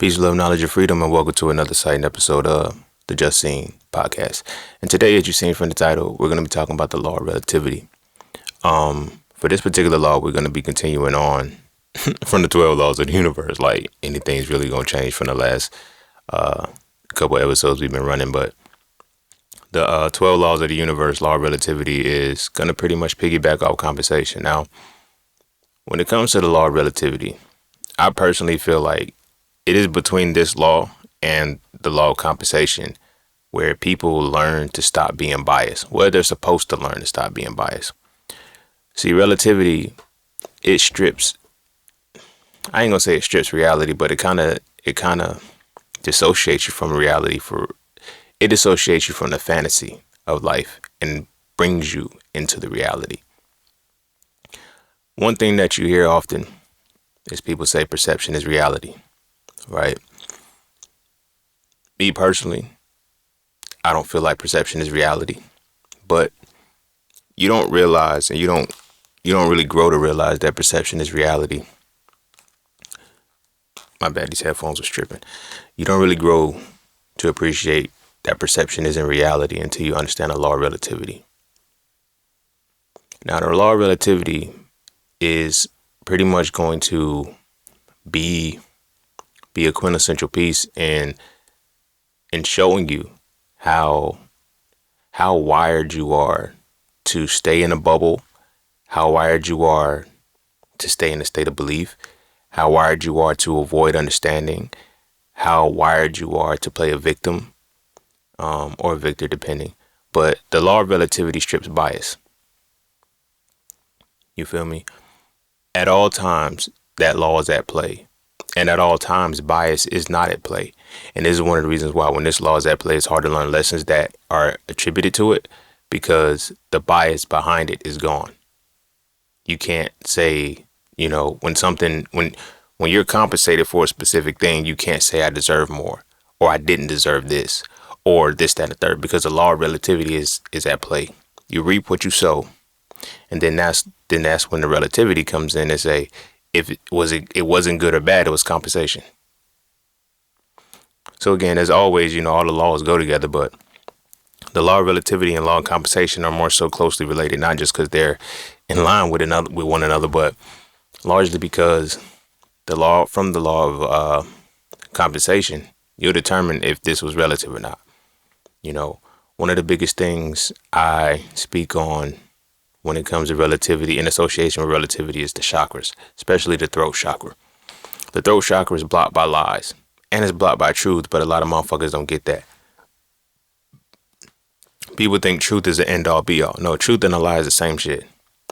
Peace, love, knowledge, and freedom, and welcome to another exciting episode of the Just Seen podcast. And today, as you've seen from the title, we're going to be talking about the law of relativity. For this particular law, we're going to be continuing on from the 12 laws of the universe. Like anything's really going to change from the last couple episodes we've been running, but the 12 laws of the universe, law of relativity, is going to pretty much piggyback off compensation. Now, when it comes to the law of relativity, I personally feel like it is between this law and the law of compensation where people learn to stop being biased. Well, they're supposed to learn to stop being biased. See, relativity, it strips, I ain't gonna say it strips reality, but it kind of dissociates you from reality. It dissociates you from the fantasy of life and brings you into the reality. One thing that you hear often is people say perception is reality. Right? Me personally, I don't feel like perception is reality, but you don't realize, and you don't really grow to realize that perception is reality. My bad, these headphones were stripping. You don't really grow to appreciate that perception isn't reality until you understand the law of relativity. Now, the law of relativity is pretty much going to be a quintessential piece in showing you how wired you are to stay in a bubble, how wired you are to stay in a state of belief, how wired you are to avoid understanding, how wired you are to play a victim or a victor, depending. But the law of relativity strips bias. You feel me? At all times, that law is at play. And at all times, bias is not at play. And this is one of the reasons why when this law is at play, it's hard to learn lessons that are attributed to it because the bias behind it is gone. You can't say, when you're compensated for a specific thing, you can't say I deserve more or I didn't deserve this or this, that, and the third, because the law of relativity is at play. You reap what you sow. And then that's when the relativity comes in and say, if it wasn't good or bad, it was compensation. So again, as always, all the laws go together, but the law of relativity and law of compensation are more so closely related, not just because they're in line with one another, but largely because the law of compensation, you'll determine if this was relative or not. One of the biggest things I speak on when it comes to relativity in association with relativity is the chakras, especially the throat chakra. The throat chakra is blocked by lies and it's blocked by truth, but a lot of motherfuckers don't get that. People think truth is the end all be all. No, truth and a lie is the same shit.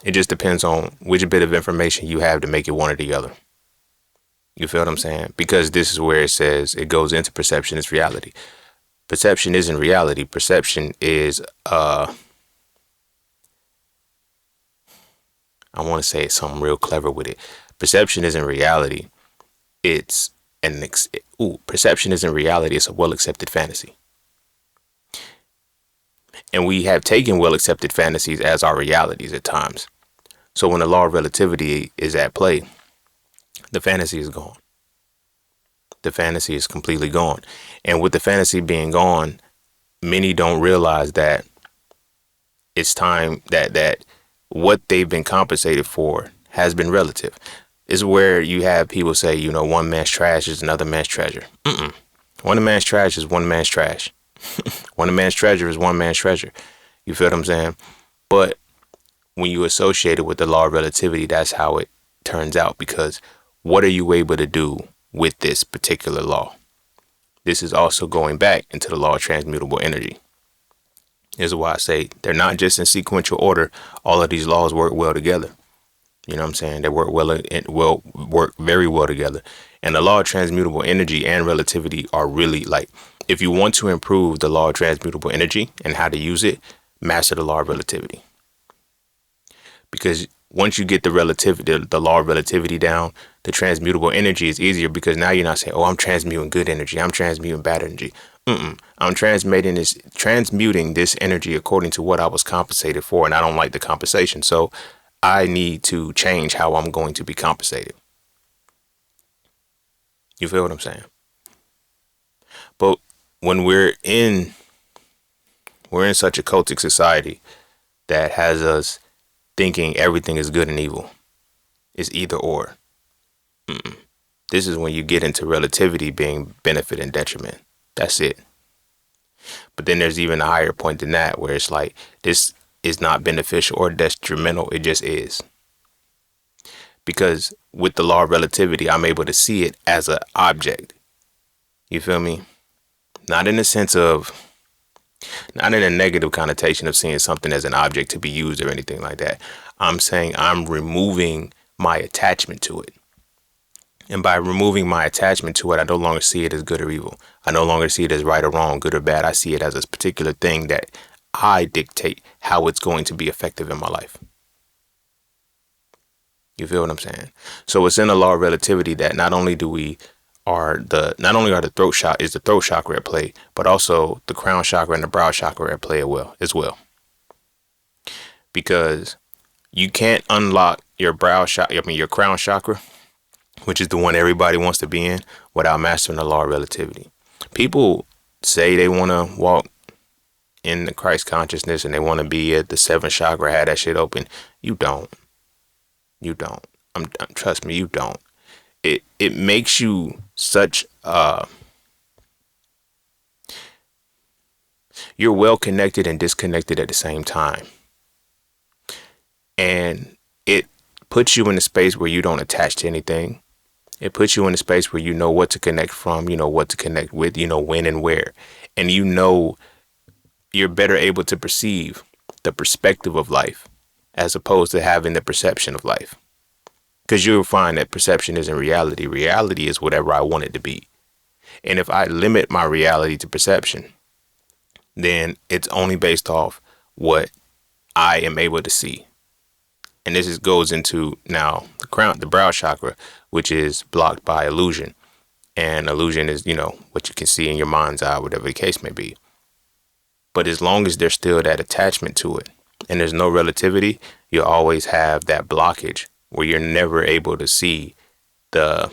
It just depends on which bit of information you have to make it one or the other. You feel what I'm saying? Because this is where it says it goes into perception is reality. Perception isn't reality. Perception is I want to say something real clever with it. Perception isn't reality. Perception isn't reality. It's a well-accepted fantasy. And we have taken well-accepted fantasies as our realities at times. So when the law of relativity is at play, the fantasy is gone. The fantasy is completely gone. And with the fantasy being gone, many don't realize that it's time that what they've been compensated for has been relative. Is where you have people say, one man's trash is another man's treasure. One man's trash is one man's trash. One man's treasure is one man's treasure. You feel what I'm saying? But when you associate it with the law of relativity, that's how it turns out, because what are you able to do with this particular law? This is also going back into the law of transmutable energy. This is why I say they're not just in sequential order. All of these laws work well together. You know what I'm saying? They work work very well together. And the law of transmutable energy and relativity are really if you want to improve the law of transmutable energy and how to use it, master the law of relativity. Because once you get the law of relativity down, the transmutable energy is easier, because now you're not saying, oh, I'm transmuting good energy, I'm transmuting bad energy. I'm transmuting this energy according to what I was compensated for, and I don't like the compensation. So I need to change how I'm going to be compensated. You feel what I'm saying? when we're in such a cultic society that has us thinking everything is good and evil. It's either or. This is when you get into relativity being benefit and detriment. That's it. But then there's even a higher point than that where it's like this is not beneficial or detrimental. It just is. Because with the law of relativity, I'm able to see it as an object. You feel me? Not in the sense of, not in a negative connotation of seeing something as an object to be used or anything like that. I'm saying I'm removing my attachment to it. And by removing my attachment to it, I no longer see it as good or evil. I no longer see it as right or wrong, good or bad. I see it as a particular thing that I dictate how it's going to be effective in my life. You feel what I'm saying? So it's in the law of relativity that not only are the throat chakra at play, but also the crown chakra and the brow chakra at play as well. Because you can't unlock your your crown chakra, which is the one everybody wants to be in, without mastering the law of relativity. People say they want to walk in the Christ consciousness and they want to be at the seventh chakra, have that shit open. You don't. Trust me, you don't. It makes you such you're well connected and disconnected at the same time. And it puts you in a space where you don't attach to anything. It puts you in a space where you know what to connect from, you know what to connect with, you know when and where. And you know you're better able to perceive the perspective of life as opposed to having the perception of life. Because you'll find that perception isn't reality. Reality is whatever I want it to be. And if I limit my reality to perception, then it's only based off what I am able to see. And goes into now the brow chakra, which is blocked by illusion. And illusion is, what you can see in your mind's eye, whatever the case may be. But as long as there's still that attachment to it and there's no relativity, you'll always have that blockage where you're never able to see the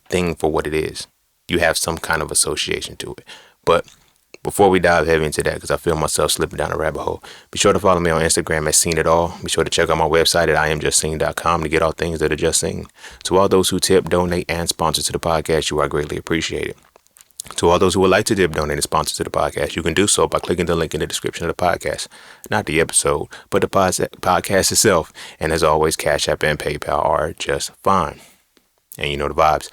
thing for what it is. You have some kind of association to it. But before we dive heavy into that, because I feel myself slipping down a rabbit hole, be sure to follow me on Instagram at Seen It All. Be sure to check out my website at IamJustSeen.com to get all things that are just seen. To all those who tip, donate, and sponsor to the podcast, you are greatly appreciated. To all those who would like to tip, donate, and sponsor to the podcast, you can do so by clicking the link in the description of the podcast. Not the episode, but the podcast itself. And as always, Cash App and PayPal are just fine. And you know the vibes.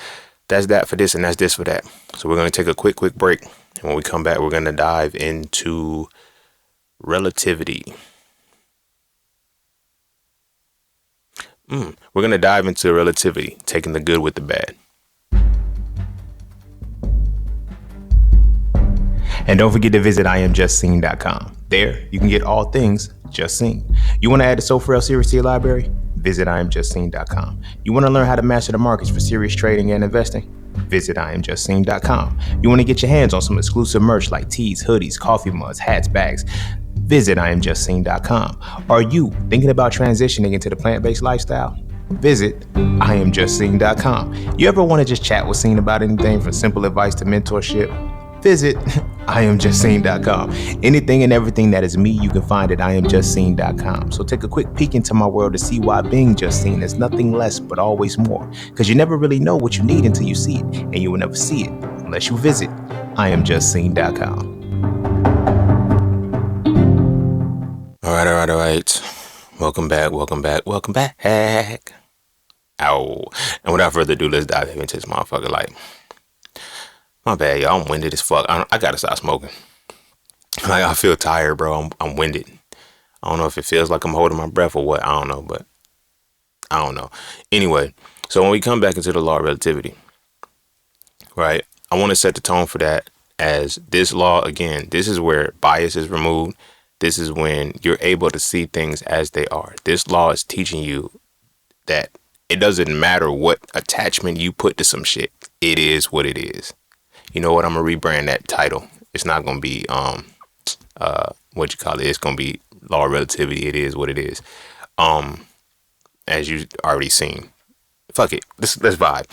That's that for this, and that's this for that. So we're going to take a quick break. And when we come back, we're going to dive into relativity. We're going to dive into relativity, taking the good with the bad. And don't forget to visit IamJustSeen.com. There, you can get all things Just Seen. You want to add the So For Real series to your library? Visit IamJustSeen.com. You want to learn how to master the markets for serious trading and investing? Visit IamJustSeen.com. You want to get your hands on some exclusive merch like tees, hoodies, coffee mugs, hats, bags? Visit IamJustSeen.com. Are you thinking about transitioning into the plant-based lifestyle? Visit IamJustSeen.com. You ever want to just chat with Seen about anything from simple advice to mentorship? Visit IamJustSeen.com. Anything and everything that is me, you can find at IamJustSeen.com. So take a quick peek into my world to see why being just seen is nothing less but always more. Because you never really know what you need until you see it, and you will never see it unless you visit IamJustSeen.com. All right. Welcome back. Ow. And without further ado, let's dive into this motherfucker. My bad, y'all. I'm winded as fuck. I gotta stop smoking. I feel tired, bro. I'm winded. I don't know if it feels like I'm holding my breath or what. I don't know, but I don't know. Anyway, so when we come back into the law of relativity, right, I want to set the tone for that as this law, again, this is where bias is removed. This is when you're able to see things as they are. This law is teaching you that it doesn't matter what attachment you put to some shit. It is what it is. You know what? I'm gonna rebrand that title. It's not gonna be It's gonna be law of relativity. It is what it is. As you already seen. Fuck it. Let's vibe.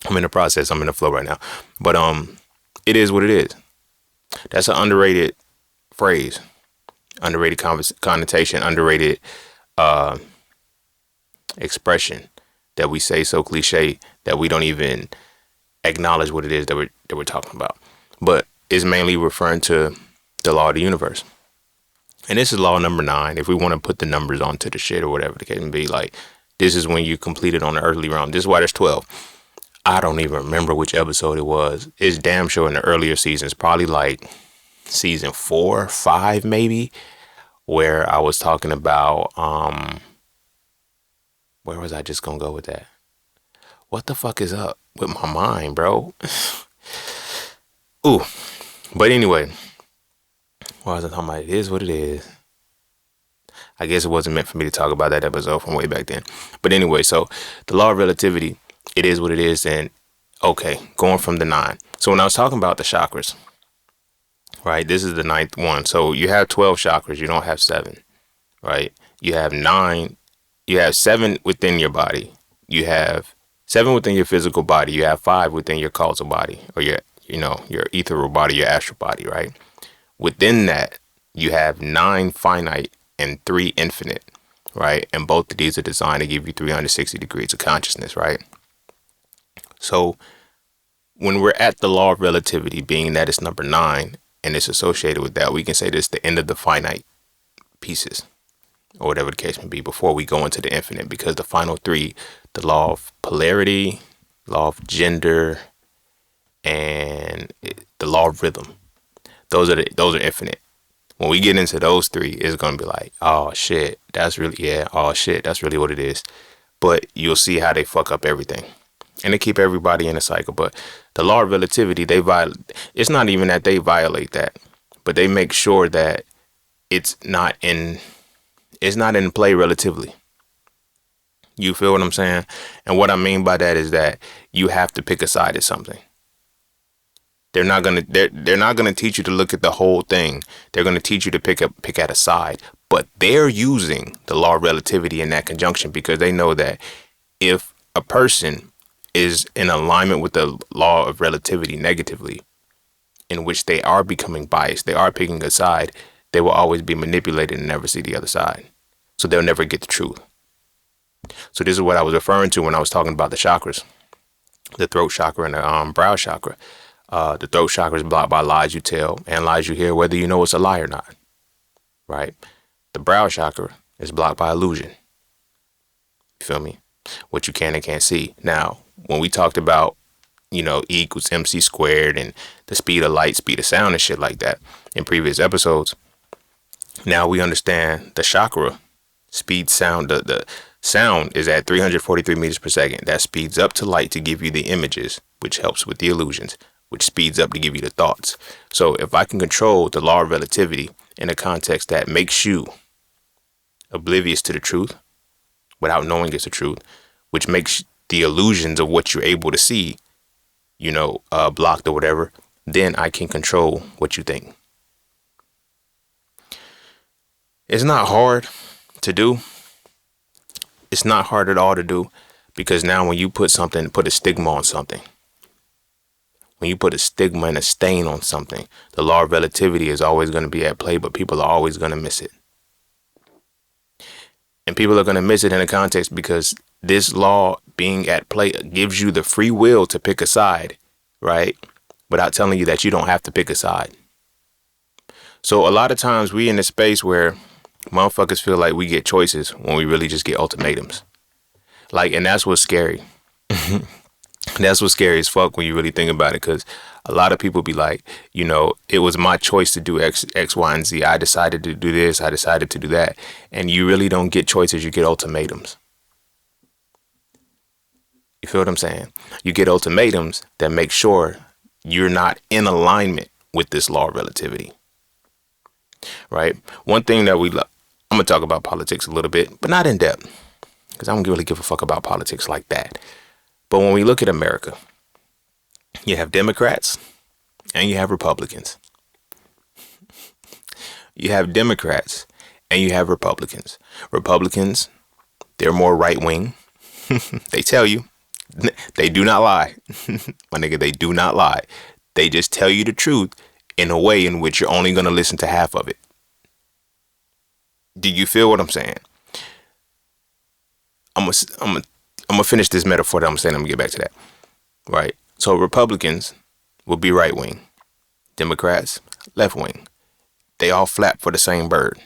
I'm in the process. I'm in the flow right now. But it is what it is. That's an underrated phrase, underrated connotation, underrated uh, expression that we say so cliche that we don't even acknowledge what it is that we're talking about. But it's mainly referring to the law of the universe. And this is law number 9. If we want to put the numbers onto the shit or whatever the case may be, like this is when you complete it on the earthly realm. This is why there's 12. I don't even remember which episode it was. It's damn sure in the earlier seasons, probably like season 4, 5 maybe, where I was talking about where was I just gonna go with that? What the fuck is up with my mind, bro? Ooh. But anyway, what was I talking about? It is what it is. I guess it wasn't meant for me to talk about that episode from way back then. But anyway, so the law of relativity, it is what it is. And okay, going from the 9. So when I was talking about the chakras, right, this is the 9th one. So you have 12 chakras, you don't have 7, right? You have 9, you have 7 within your body. You have 7 within your physical body. You have 5 within your causal body, or your ethereal body, your astral body, right? Within that, you have 9 finite and 3 infinite, right? And both of these are designed to give you 360 degrees of consciousness, right? So when we're at the law of relativity, being that it's number 9 and it's associated with that, we can say this is the end of the finite pieces, or whatever the case may be, before we go into the infinite, because the final 3, the law of polarity, law of gender, and the law of rhythm, those are infinite. When we get into those 3, it's gonna be like, oh shit, that's really that's really what it is. But you'll see how they fuck up everything, and they keep everybody in a cycle. But the law of relativity, it's not even that they violate that, but they make sure that it's not in play relatively. You feel what I'm saying? And what I mean by that is that you have to pick a side at something. They're not gonna teach you to look at the whole thing. They're gonna teach you to pick at a side. But they're using the law of relativity in that conjunction, because they know that if a person is in alignment with the law of relativity negatively, in which they are becoming biased, they are picking a side, they will always be manipulated and never see the other side. So they'll never get the truth. So this is what I was referring to when I was talking about the chakras, the throat chakra and the brow chakra. The throat chakra is blocked by lies you tell and lies you hear, whether you know it's a lie or not, right? The brow chakra is blocked by illusion. You feel me? What you can and can't see. Now, when we talked about, E equals MC squared and the speed of light, speed of sound and shit like that in previous episodes, now we understand the chakra speed sound. The sound is at 343 meters per second. That speeds up to light to give you the images, which helps with the illusions, which speeds up to give you the thoughts. So if I can control the law of relativity in a context that makes you oblivious to the truth without knowing it's the truth, which makes the illusions of what you're able to see, blocked or whatever, then I can control what you think. It's not hard to do. It's not hard at all to do, because now when you put a stigma on something, when you put a stigma and a stain on something, the law of relativity is always going to be at play, but people are always going to miss it. And people are going to miss it in a context because this law being at play gives you the free will to pick a side, right? Without telling you that you don't have to pick a side. So a lot of times we in a space where motherfuckers feel like we get choices when we really just get ultimatums. And that's what's scary. That's what's scary as fuck when you really think about it, because a lot of people be like, it was my choice to do X, Y, and Z. I decided to do this. I decided to do that. And you really don't get choices. You get ultimatums. You feel what I'm saying? You get ultimatums that make sure you're not in alignment with this law of relativity. Right? One thing that I'm going to talk about politics a little bit, but not in depth, because I don't really give a fuck about politics like that. But when we look at America, you have Democrats and you have Republicans. You have Democrats and you have Republicans. Republicans, they're more right wing. They tell you. They do not lie. My nigga, they do not lie. They just tell you the truth in a way in which you're only going to listen to half of it. Do you feel what I'm saying? I'm gonna finish this metaphor that I'm saying. I'm gonna get back to that. Right. So Republicans will be right wing, Democrats left wing. They all flap for the same bird.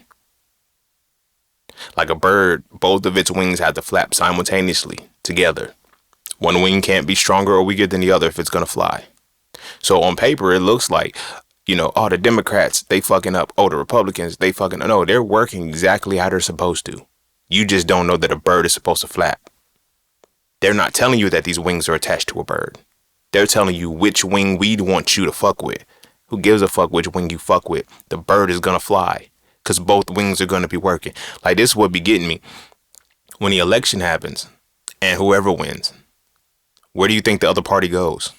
Like a bird, both of its wings have to flap simultaneously together. One wing can't be stronger or weaker than the other if it's gonna fly. So on paper, it looks like, oh, the Democrats, they fucking up. Oh, the Republicans, they fucking, no, they're working exactly how they're supposed to. You just don't know that a bird is supposed to flap. They're not telling you that these wings are attached to a bird. They're telling you which wing we'd want you to fuck with. Who gives a fuck which wing you fuck with? The bird is gonna fly because both wings are gonna be working. Like, this would be getting me. When the election happens and whoever wins, where do you think the other party goes?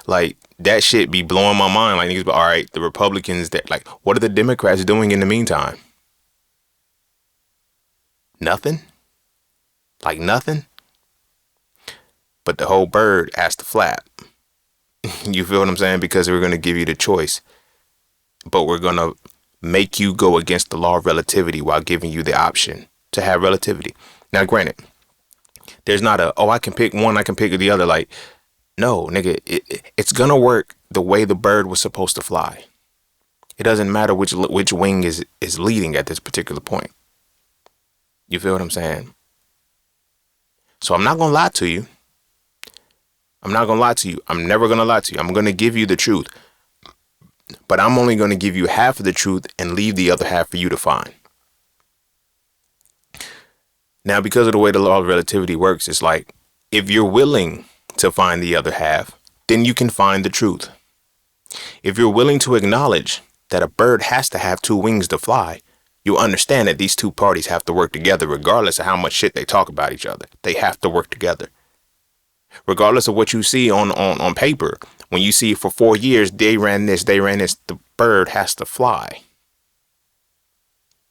Like, that shit be blowing my mind. Like, niggas be, all right, the Republicans, that, like, what are the Democrats doing in the meantime? Nothing? Like nothing? But the whole bird has to flap. You feel what I'm saying? Because we're going to give you the choice. But we're going to make you go against the law of relativity while giving you the option to have relativity. Now, granted, there's not I can pick one, I can pick the other. Like, no, nigga, it's going to work the way the bird was supposed to fly. It doesn't matter which wing is leading at this particular point. You feel what I'm saying? So I'm not going to lie to you. I'm not going to lie to you. I'm never going to lie to you. I'm going to give you the truth. But I'm only going to give you half of the truth and leave the other half for you to find. Now, because of the way the law of relativity works, it's like, if you're willing to find the other half, then you can find the truth. If you're willing to acknowledge that a bird has to have two wings to fly, you understand that these two parties have to work together regardless of how much shit they talk about each other. They have to work together. Regardless of what you see on paper, when you see for 4 years, they ran this, the bird has to fly.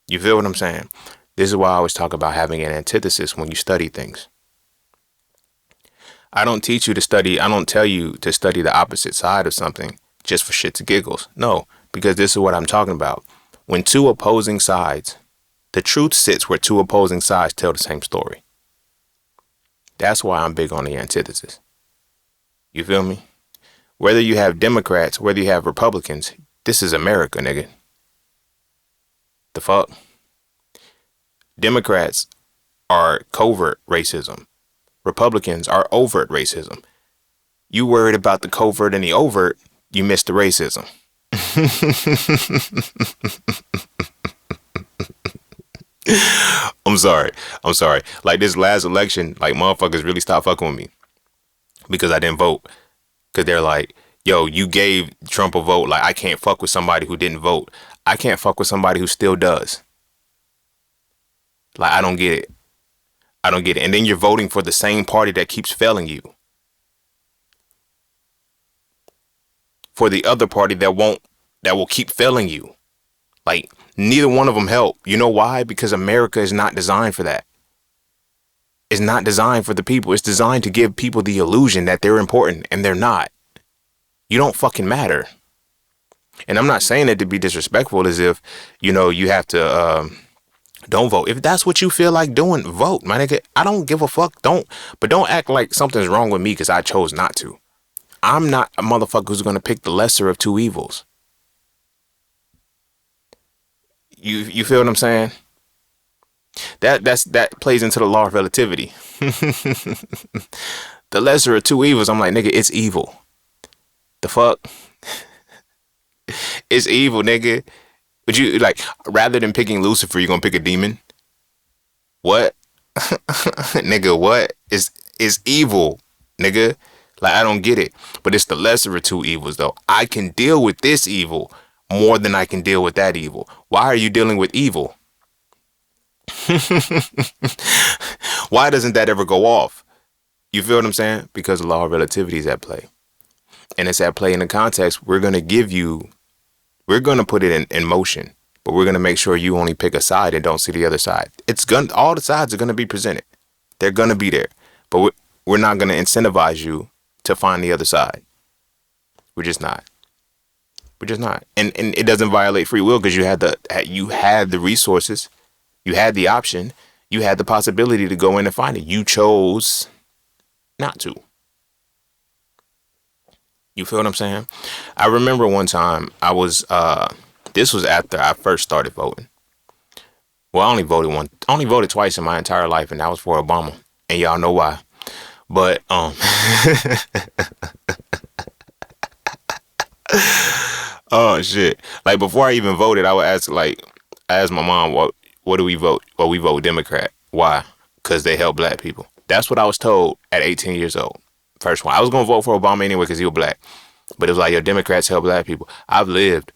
You feel what I'm saying? This is why I always talk about having an antithesis when you study things. I don't tell you to study the opposite side of something just for shits and giggles. No, because this is what I'm talking about. When two opposing sides, the truth sits where two opposing sides tell the same story. That's why I'm big on the antithesis. You feel me? Whether you have Democrats, whether you have Republicans, this is America, nigga. The fuck? Democrats are covert racism. Republicans are overt racism. You worried about the covert and the overt, you missed the racism. I'm sorry. Like, this last election, like, motherfuckers really stopped fucking with me because I didn't vote. Because they're like, yo, you gave Trump a vote. Like, I can't fuck with somebody who didn't vote. I can't fuck with somebody who still does. Like, I don't get it. And then you're voting for the same party that keeps failing you. For the other party that will keep failing you. Like, neither one of them help. You know why? Because America is not designed for that. It's not designed for the people. It's designed to give people the illusion that they're important, and they're not. You don't fucking matter. And I'm not saying it to be disrespectful, as if, you have to don't vote. If that's what you feel like doing, vote, my nigga. I don't give a fuck. Don't act like something's wrong with me because I chose not to. I'm not a motherfucker who's going to pick the lesser of two evils. You feel what I'm saying? That plays into the law of relativity. The lesser of two evils, I'm like, nigga, it's evil. The fuck? It's evil, nigga. But you, like, rather than picking Lucifer, you gonna pick a demon? What? Nigga, what? It's evil, nigga. Like, I don't get it. But it's the lesser of two evils, though. I can deal with this evil more than I can deal with that evil. Why are you dealing with evil? Why doesn't that ever go off? You feel what I'm saying? Because the law of relativity is at play. And it's at play in the context, we're going to put it in motion, but we're going to make sure you only pick a side and don't see the other side. All the sides are going to be presented. They're going to be there, but we're not going to incentivize you to find the other side. We're just not. We're just not. And it doesn't violate free will because you had the resources, you had the option, you had the possibility to go in and find it. You chose not to. You feel what I'm saying? I remember one time this was after I first started voting. Well, I only voted twice in my entire life, and that was for Obama. And y'all know why. But oh shit. Like before I even voted, I asked my mom what do we vote? Well, we vote Democrat. Why? Because they help black people. That's what I was told at 18 years old. First one. I was gonna vote for Obama anyway because he was black. But it was like, your Democrats help black people. I've lived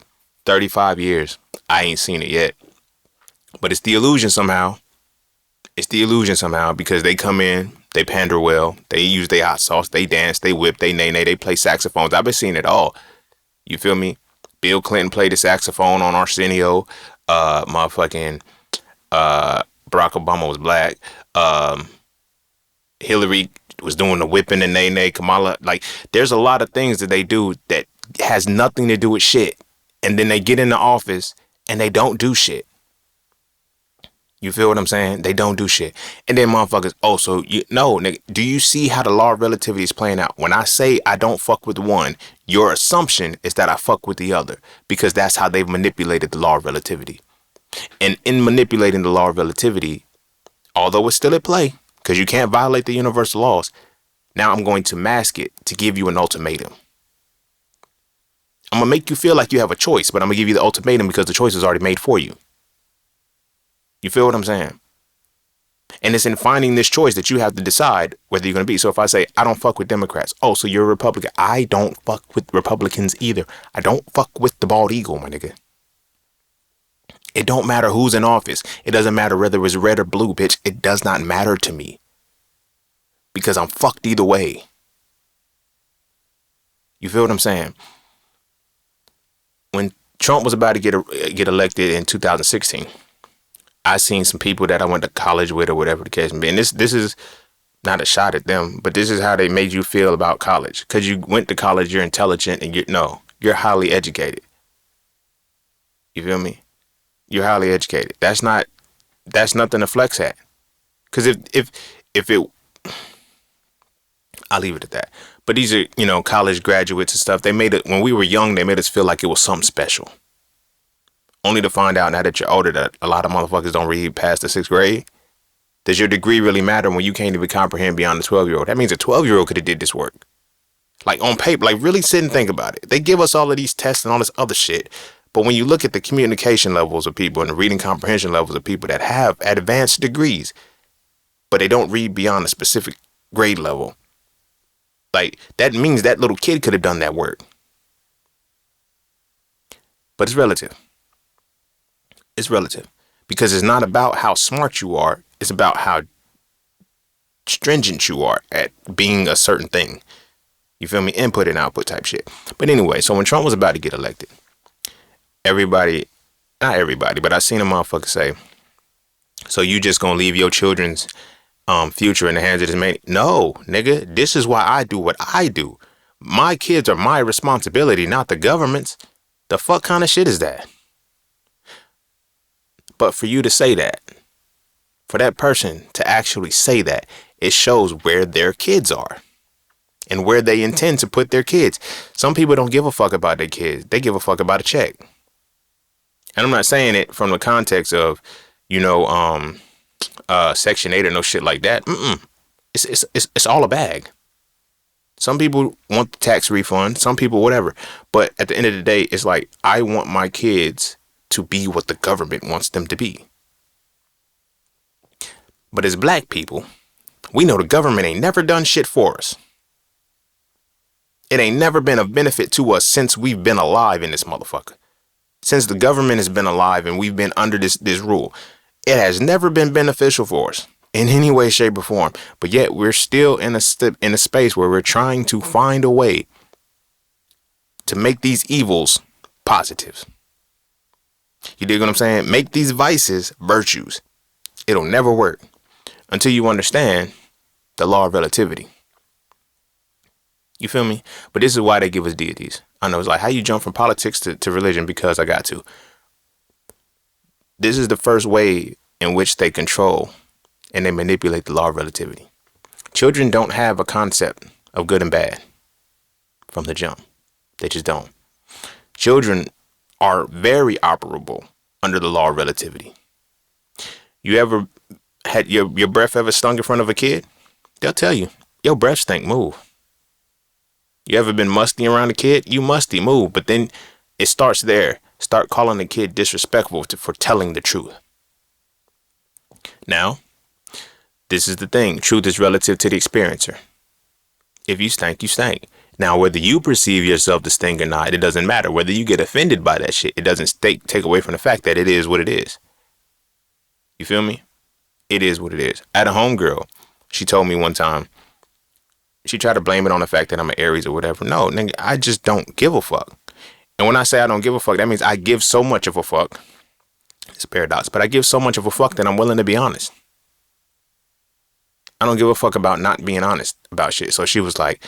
35 years. I ain't seen it yet. But it's the illusion somehow. It's the illusion somehow because they come in, they pander well, they use their hot sauce, they dance, they whip, they nay, they play saxophones. I've been seeing it all. You feel me? Bill Clinton played the saxophone on Arsenio. Motherfucking Barack Obama was black. Hillary was doing the whipping and nay. Kamala, like, there's a lot of things that they do that has nothing to do with shit. And then they get in the office and they don't do shit. You feel what I'm saying? They don't do shit. And then motherfuckers, nigga, do you see how the law of relativity is playing out? When I say I don't fuck with one, your assumption is that I fuck with the other because that's how they've manipulated the law of relativity. And in manipulating the law of relativity, although it's still at play, because you can't violate the universal laws, now I'm going to mask it to give you an ultimatum. I'm going to make you feel like you have a choice, but I'm going to give you the ultimatum because the choice is already made for you. You feel what I'm saying? And it's in finding this choice that you have to decide whether you're going to be. So if I say, I don't fuck with Democrats. Oh, so you're a Republican. I don't fuck with Republicans either. I don't fuck with the bald eagle, my nigga. It don't matter who's in office. It doesn't matter whether it's red or blue, bitch. It does not matter to me. Because I'm fucked either way. You feel what I'm saying? When Trump was about to get elected in 2016, I seen some people that I went to college with or whatever the case may be. And this is not a shot at them, but this is how they made you feel about college. Because you went to college, you're intelligent, and you're highly educated. You feel me? You're highly educated. That's nothing to flex at. Because if it, I'll leave it at that. But these are, college graduates and stuff. They made it, when we were young, they made us feel like it was something special. Only to find out now that you're older that a lot of motherfuckers don't read past the 6th grade. Does your degree really matter when you can't even comprehend beyond the 12-year-old? That means a 12-year-old could have did this work. Like on paper, like really sit and think about it. They give us all of these tests and all this other shit. But when you look at the communication levels of people and the reading comprehension levels of people that have advanced degrees, but they don't read beyond a specific grade level, like that means that little kid could have done that work. But it's relative. It's relative because it's not about how smart you are. It's about how stringent you are at being a certain thing. You feel me? Input and output type shit. But anyway, so when Trump was about to get elected, not everybody, but I seen a motherfucker say, so you just gonna leave your children's future in the hands of this man? No, nigga, this is why I do what I do. My kids are my responsibility, not the government's. The fuck kind of shit is that? But for you to say that, for that person to actually say that, it shows where their kids are and where they intend to put their kids. Some people don't give a fuck about their kids. They give a fuck about a check. And I'm not saying it from the context of, Section 8 or no shit like that. It's all a bag. Some people want the tax refund. Some people, whatever. But at the end of the day, it's like, I want my kids to be what the government wants them to be. But as black people, we know the government ain't never done shit for us. It ain't never been of benefit to us since we've been alive in this motherfucker. Since the government has been alive and we've been under this rule, it has never been beneficial for us in any way, shape, or form. But yet we're still in a space where we're trying to find a way to make these evils positives. You dig what I'm saying? Make these vices virtues. It'll never work until you understand the law of relativity. You feel me? But this is why they give us deities. I know it's like how you jump from politics to religion because I got to. This is the first way in which they control and they manipulate the law of relativity. Children don't have a concept of good and bad from the jump. They just don't. Children are very operable under the law of relativity. You ever had your breath ever stunk in front of a kid? They'll tell you, your breath stink, move. You ever been musty around a kid? You musty, move. But then it starts there. Start calling the kid disrespectful for telling the truth. Now, this is the thing. Truth is relative to the experiencer. If you stink, you stink. Now, whether you perceive yourself to stink or not, it doesn't matter. Whether you get offended by that shit, it doesn't take away from the fact that it is what it is. You feel me? It is what it is. I had a homegirl. She told me one time, she tried to blame it on the fact that I'm an Aries or whatever. No, nigga, I just don't give a fuck. And when I say I don't give a fuck, that means I give so much of a fuck. It's a paradox, but I give so much of a fuck that I'm willing to be honest. I don't give a fuck about not being honest about shit. So she was like,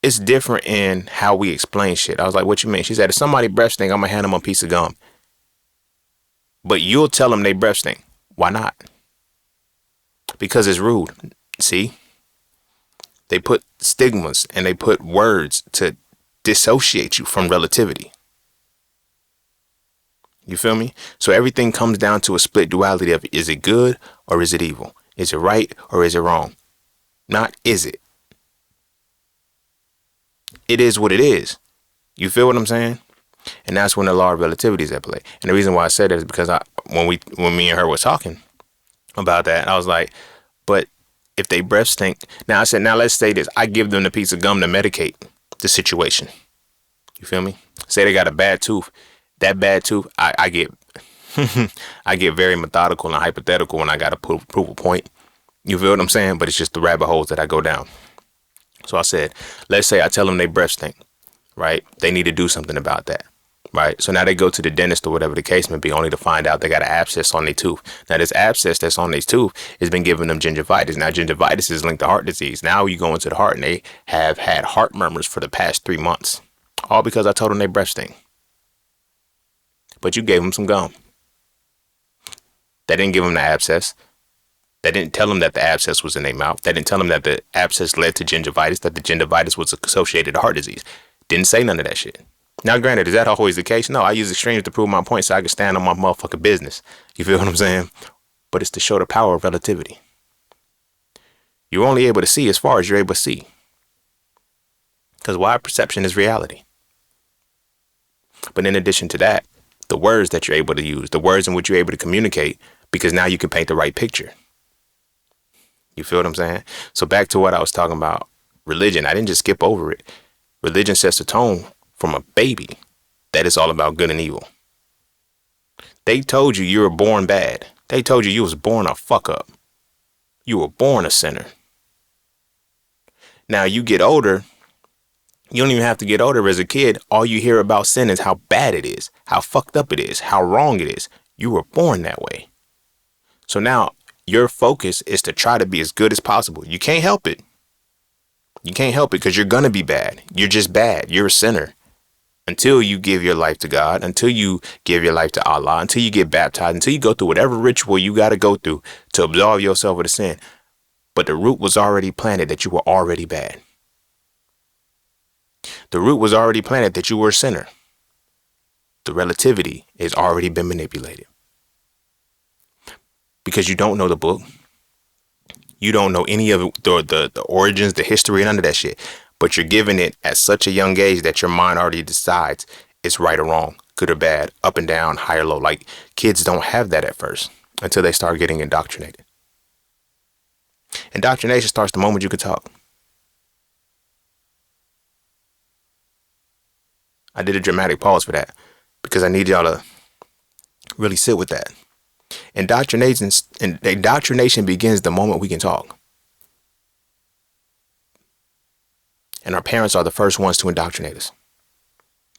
it's different in how we explain shit. I was like, what you mean? She said, if somebody breath stink, I'm gonna hand them a piece of gum. But you'll tell them they breath stink. Why not? Because it's rude. See? They put stigmas and they put words to dissociate you from relativity. You feel me? So everything comes down to a split duality of, is it good or is it evil? Is it right or is it wrong? Not is it. It is what it is. You feel what I'm saying? And that's when the law of relativity is at play. And the reason why I said that is because when me and her was talking about that, I was like, but if they breath stink, now I said, now let's say this. I give them the piece of gum to medicate the situation. You feel me? Say they got a bad tooth. That bad tooth, I get I get very methodical and hypothetical when I got to prove a point. You feel what I'm saying? But it's just the rabbit holes that I go down. So I said, let's say I tell them they breath stink, right? They need to do something about that, right? So now they go to the dentist or whatever the case may be, only to find out they got an abscess on their tooth. Now this abscess that's on their tooth has been giving them gingivitis. Now gingivitis is linked to heart disease. Now you go into the heart and they have had heart murmurs for the past 3 months. All because I told them they breath stink. But you gave them some gum. That didn't give them the abscess. That didn't tell them that the abscess was in their mouth. That didn't tell them that the abscess led to gingivitis, that the gingivitis was associated to heart disease. Didn't say none of that shit. Now, granted, is that always the case? No, I use extremes to prove my point so I can stand on my motherfucking business. You feel what I'm saying? But it's to show the power of relativity. You're only able to see as far as you're able to see. Because why perception is reality. But in addition to that, the words that you're able to use, the words in which you're able to communicate, because now you can paint the right picture. You feel what I'm saying? So back to what I was talking about, religion. I didn't just skip over it. Religion sets the tone from a baby that it's all about good and evil. They told you were born bad. They told you was born a fuck up. You were born a sinner. Now you get older. You don't even have to get older. As a kid, all you hear about sin is how bad it is, how fucked up it is, how wrong it is. You were born that way. So now your focus is to try to be as good as possible. You can't help it. You can't help it because you're going to be bad. You're just bad. You're a sinner. Until you give your life to God, until you give your life to Allah, until you get baptized, until you go through whatever ritual you got to go through to absolve yourself of the sin. But the root was already planted that you were already bad. The root was already planted that you were a sinner. The relativity has already been manipulated. Because you don't know the book. You don't know any of the origins, the history, none of that shit. But you're given it at such a young age that your mind already decides it's right or wrong, good or bad, up and down, high or low. Like kids don't have that at first until they start getting indoctrinated. Indoctrination starts the moment you can talk. I did a dramatic pause for that because I need y'all to really sit with that. Indoctrination begins the moment we can talk. And our parents are the first ones to indoctrinate us.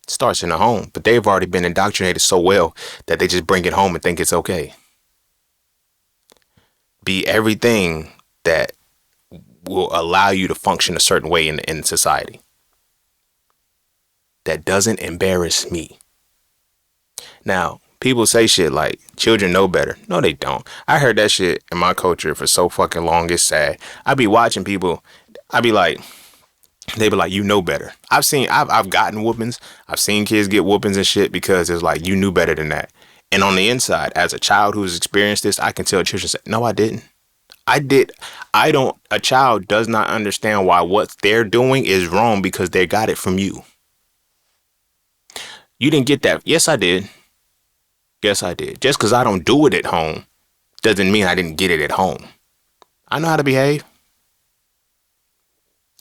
It starts in the home, but they've already been indoctrinated so well that they just bring it home and think it's okay. Be everything that will allow you to function a certain way in society. That doesn't embarrass me. Now, people say shit like children know better. No, they don't. I heard that shit in my culture for so fucking long. It's sad. I be watching people. I be like, they be like, you know better. I've gotten whoopings. I've seen kids get whoopings and shit because it's like, you knew better than that. And on the inside, as a child who's experienced this, I can tell children say, no, I didn't. I did. I don't. A child does not understand why what they're doing is wrong because they got it from you. You didn't get that. Yes, I did. Yes, I did. Just because I don't do it at home doesn't mean I didn't get it at home. I know how to behave.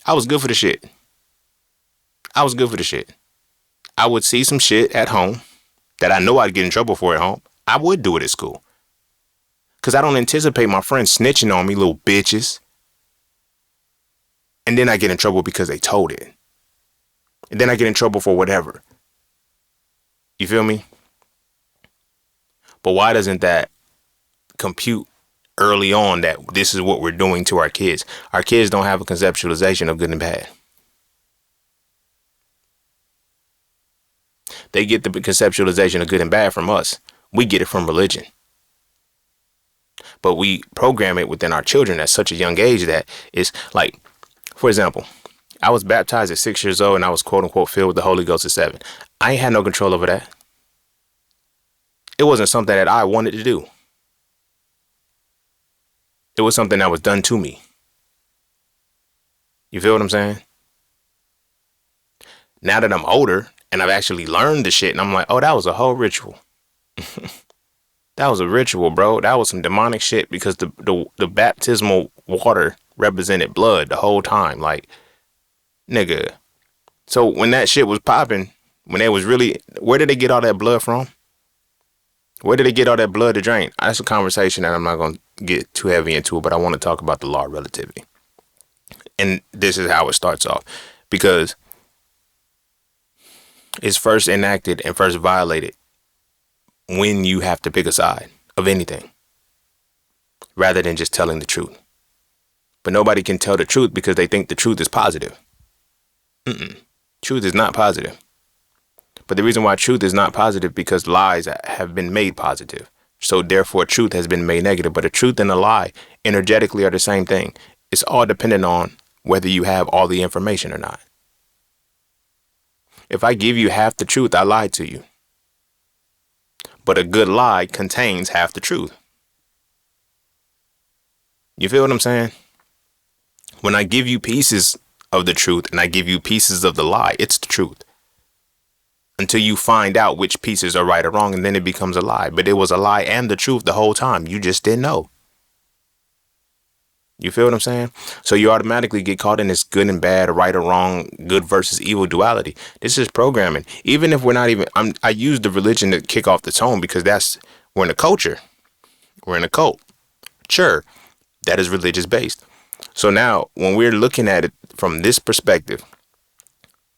I was good for the shit. I was good for the shit. I would see some shit at home that I know I'd get in trouble for at home. I would do it at school. Because I don't anticipate my friends snitching on me, little bitches. And then I get in trouble because they told it. And then I get in trouble for whatever. You feel me? But why doesn't that compute early on that this is what we're doing to our kids? Our kids don't have a conceptualization of good and bad. They get the conceptualization of good and bad from us. We get it from religion. But we program it within our children at such a young age that it's like, for example, I was baptized at 6 years old and I was quote unquote filled with the Holy Ghost at 7. I ain't had no control over that. It wasn't something that I wanted to do. It was something that was done to me. You feel what I'm saying? Now that I'm older and I've actually learned the shit and I'm like, oh, that was a whole ritual. That was a ritual, bro. That was some demonic shit because the baptismal water represented blood the whole time. Like, nigga. So when that shit was popping, when they was really, where did they get all that blood from? Where did they get all that blood to drain? That's a conversation that I'm not going to get too heavy into, but I want to talk about the law of relativity. And this is how it starts off. Because it's first enacted and first violated when you have to pick a side of anything, rather than just telling the truth. But nobody can tell the truth because they think the truth is positive. Truth is not positive. But the reason why truth is not positive because lies have been made positive. So therefore truth has been made negative. But a truth and a lie energetically are the same thing. It's all dependent on whether you have all the information or not. If I give you half the truth, I lied to you. But a good lie contains half the truth. You feel what I'm saying? When I give you pieces of the truth and I give you pieces of the lie, it's the truth. Until you find out which pieces are right or wrong, and then it becomes a lie. But it was a lie and the truth the whole time. You just didn't know. You feel what I'm saying? So you automatically get caught in this good and bad, right or wrong, good versus evil duality. This is programming. Even if we're not even, I use the religion to kick off the tone because we're in a culture. We're in a cult. Sure, that is religious based. So now when we're looking at it from this perspective,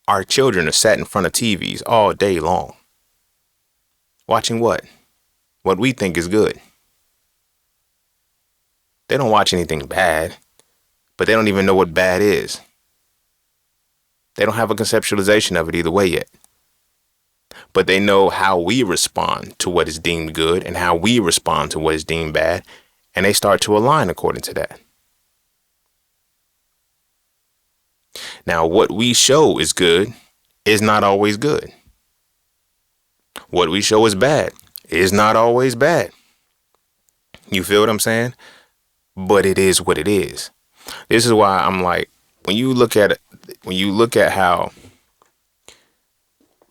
our children are sat in front of TVs all day long. Watching what? What we think is good. They don't watch anything bad, but they don't even know what bad is. They don't have a conceptualization of it either way yet. But they know how we respond to what is deemed good and how we respond to what is deemed bad, and they start to align according to that. Now, what we show is good is not always good. What we show is bad is not always bad. You feel what I'm saying? But it is what it is. This is why I'm like, when you look at how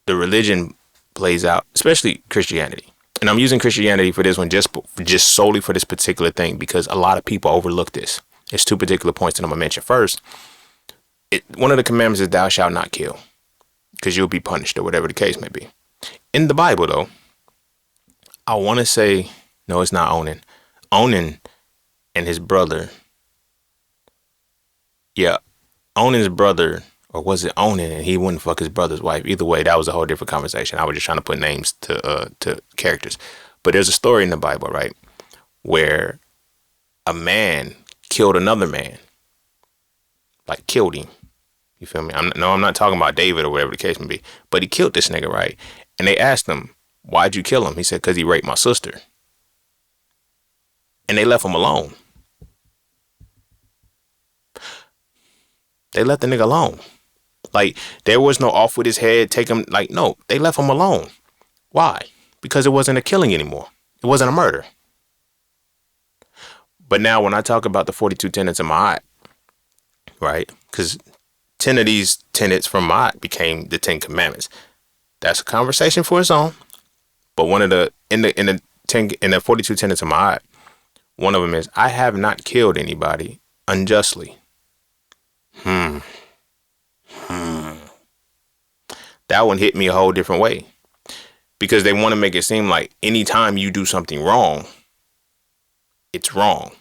the religion plays out, especially Christianity, and I'm using Christianity for this one just solely for this particular thing because a lot of people overlook this. There's two particular points that I'm gonna mention. First, one of the commandments is thou shalt not kill, because you'll be punished or whatever the case may be. In the Bible, though, I want to say, no, it's not Onan. Onan and his brother. Yeah, Onan's brother, or was it Onan and he wouldn't fuck his brother's wife? Either way, that was a whole different conversation. I was just trying to put names to characters. But there's a story in the Bible, right, where a man killed another man. like killed him. You feel me? I'm not talking about David or whatever the case may be, but he killed this nigga, right? And they asked him, why'd you kill him? He said, because he raped my sister. And they left him alone. They let the nigga alone. Like, there was no off with his head, take him, like, no, they left him alone. Why? Because it wasn't a killing anymore. It wasn't a murder. But now when I talk about the 42 tenets of Ma'at, right? Because 10 of these tenets from Ma'at became the 10 commandments. That's a conversation for its own. But one of the, in the 42 tenets of Ma'at, one of them is, I have not killed anybody unjustly. That one hit me a whole different way. Because they want to make it seem like anytime you do something wrong, it's wrong.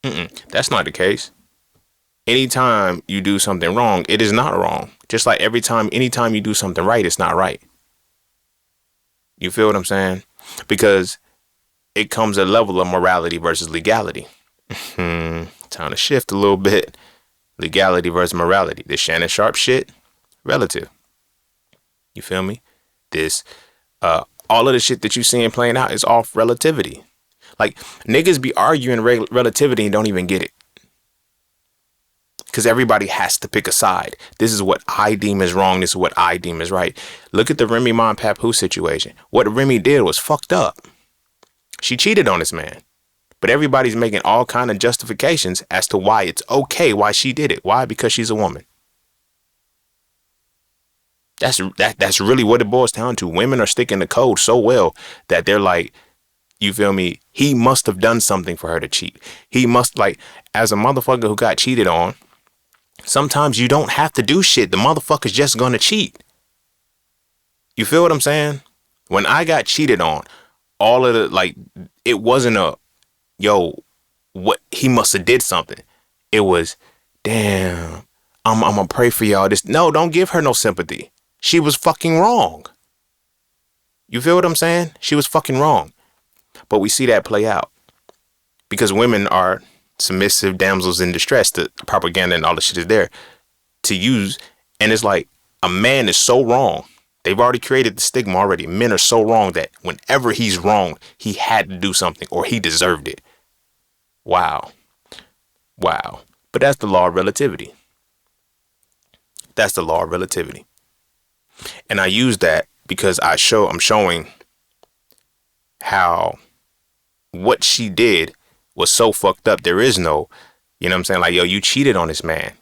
That's not the case. Anytime you do something wrong, it is not wrong. Just like anytime you do something right, it's not right. You feel what I'm saying? Because it comes a level of morality versus legality. Time to shift a little bit. Legality versus morality. This Shannon Sharp shit, relative. You feel me? This, all of the shit that you seeing playing out is off relativity. Like, niggas be arguing relativity and don't even get it. Because everybody has to pick a side. This is what I deem is wrong. This is what I deem is right. Look at the Remy Ma and Papoose situation. What Remy did was fucked up. She cheated on this man. But everybody's making all kind of justifications as to why it's okay, why she did it. Why? Because she's a woman. That's really what it boils down to. Women are sticking the code so well that they're like, you feel me? He must have done something for her to cheat. He must, like, as a motherfucker who got cheated on, sometimes you don't have to do shit. The motherfucker's just gonna cheat. You feel what I'm saying? When I got cheated on, all of the, like, it wasn't a, yo, what, he must have did something. It was, damn, I'm gonna pray for y'all. No, don't give her no sympathy. She was fucking wrong. You feel what I'm saying? She was fucking wrong. But we see that play out. Because women are submissive damsels in distress. The propaganda and all the shit is there to use. And it's like, a man is so wrong. They've already created the stigma already. Men are so wrong that whenever he's wrong, he had to do something or he deserved it. Wow. Wow. But that's the law of relativity. That's the law of relativity. And I use that because I'm showing how what she did was so fucked up. There is no, you know what I'm saying? Like, yo, you cheated on this man.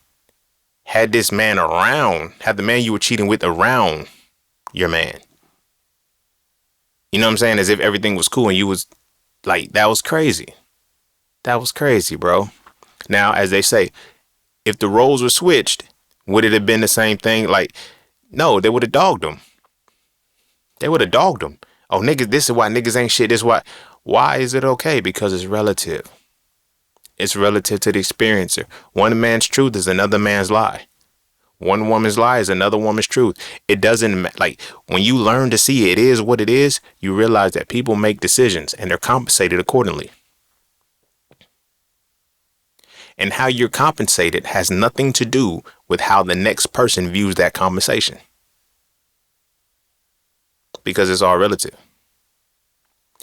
Had this man around, had the man you were cheating with around your man. You know what I'm saying? As if everything was cool and you was like, that was crazy. That was crazy, bro. Now, as they say, if the roles were switched, would it have been the same thing? Like, no, they would have dogged him. They would have dogged him. Oh, niggas, this is why niggas ain't shit. This is why. Why is it okay? Because it's relative. It's relative to the experiencer. One man's truth is another man's lie. One woman's lie is another woman's truth. It doesn't, like, when you learn to see it is what it is, you realize that people make decisions and they're compensated accordingly. And how you're compensated has nothing to do with how the next person views that compensation. Because it's all relative.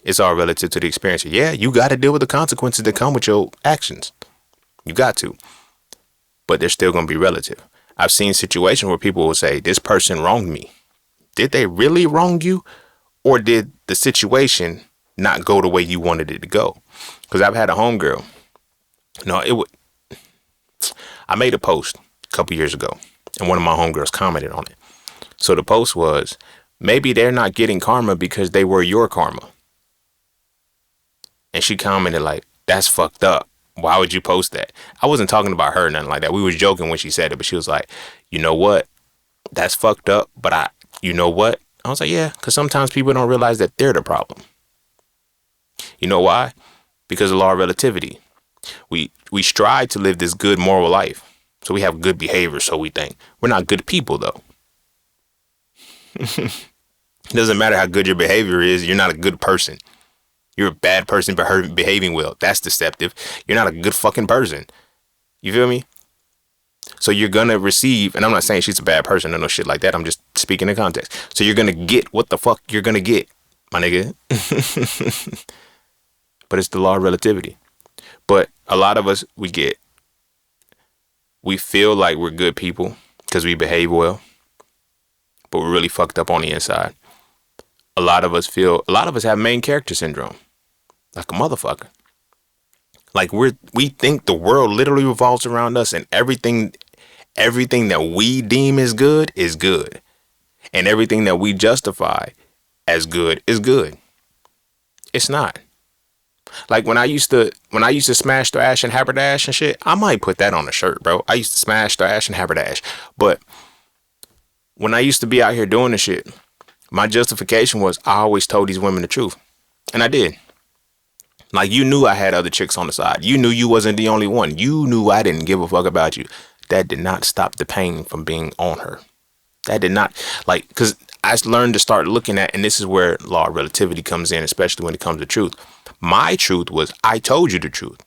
It's all relative to the experience. Yeah, you got to deal with the consequences that come with your actions. You got to. But they're still going to be relative. I've seen situations where people will say, this person wronged me. Did they really wrong you? Or did the situation not go the way you wanted it to go? Because I've had a homegirl. I made a post a couple years ago, and one of my homegirls commented on it. So the post was, maybe they're not getting karma because they were your karma. And she commented like, that's fucked up. Why would you post that? I wasn't talking about her or nothing like that. We was joking when she said it, but she was like, you know what? That's fucked up. But you know what? I was like, yeah, because sometimes people don't realize that they're the problem. You know why? Because of the law of relativity. We strive to live this good moral life. So we have good behavior, so we think. We're not good people, though. It doesn't matter how good your behavior is. You're not a good person. You're a bad person behaving well. That's deceptive. You're not a good fucking person. You feel me? So you're gonna receive, and I'm not saying she's a bad person or no shit like that. I'm just speaking in context. So you're gonna get what the fuck you're gonna get, my nigga. But it's the law of relativity. But a lot of us, we feel like we're good people because we behave well, but we're really fucked up on the inside. A lot of us have main character syndrome, like a motherfucker. Like we think the world literally revolves around us, and everything that we deem is good, and everything that we justify as good is good. It's not. Like when I used to smash, thrash, and haberdash and shit, I might put that on a shirt, bro. I used to smash, thrash, and haberdash. But when I used to be out here doing the shit, my justification was I always told these women the truth. And I did. Like, you knew I had other chicks on the side. You knew you wasn't the only one. You knew I didn't give a fuck about you. That did not stop the pain from being on her. That did not, like, because I learned to start looking at, and this is where law of relativity comes in, especially when it comes to truth. My truth was, I told you the truth.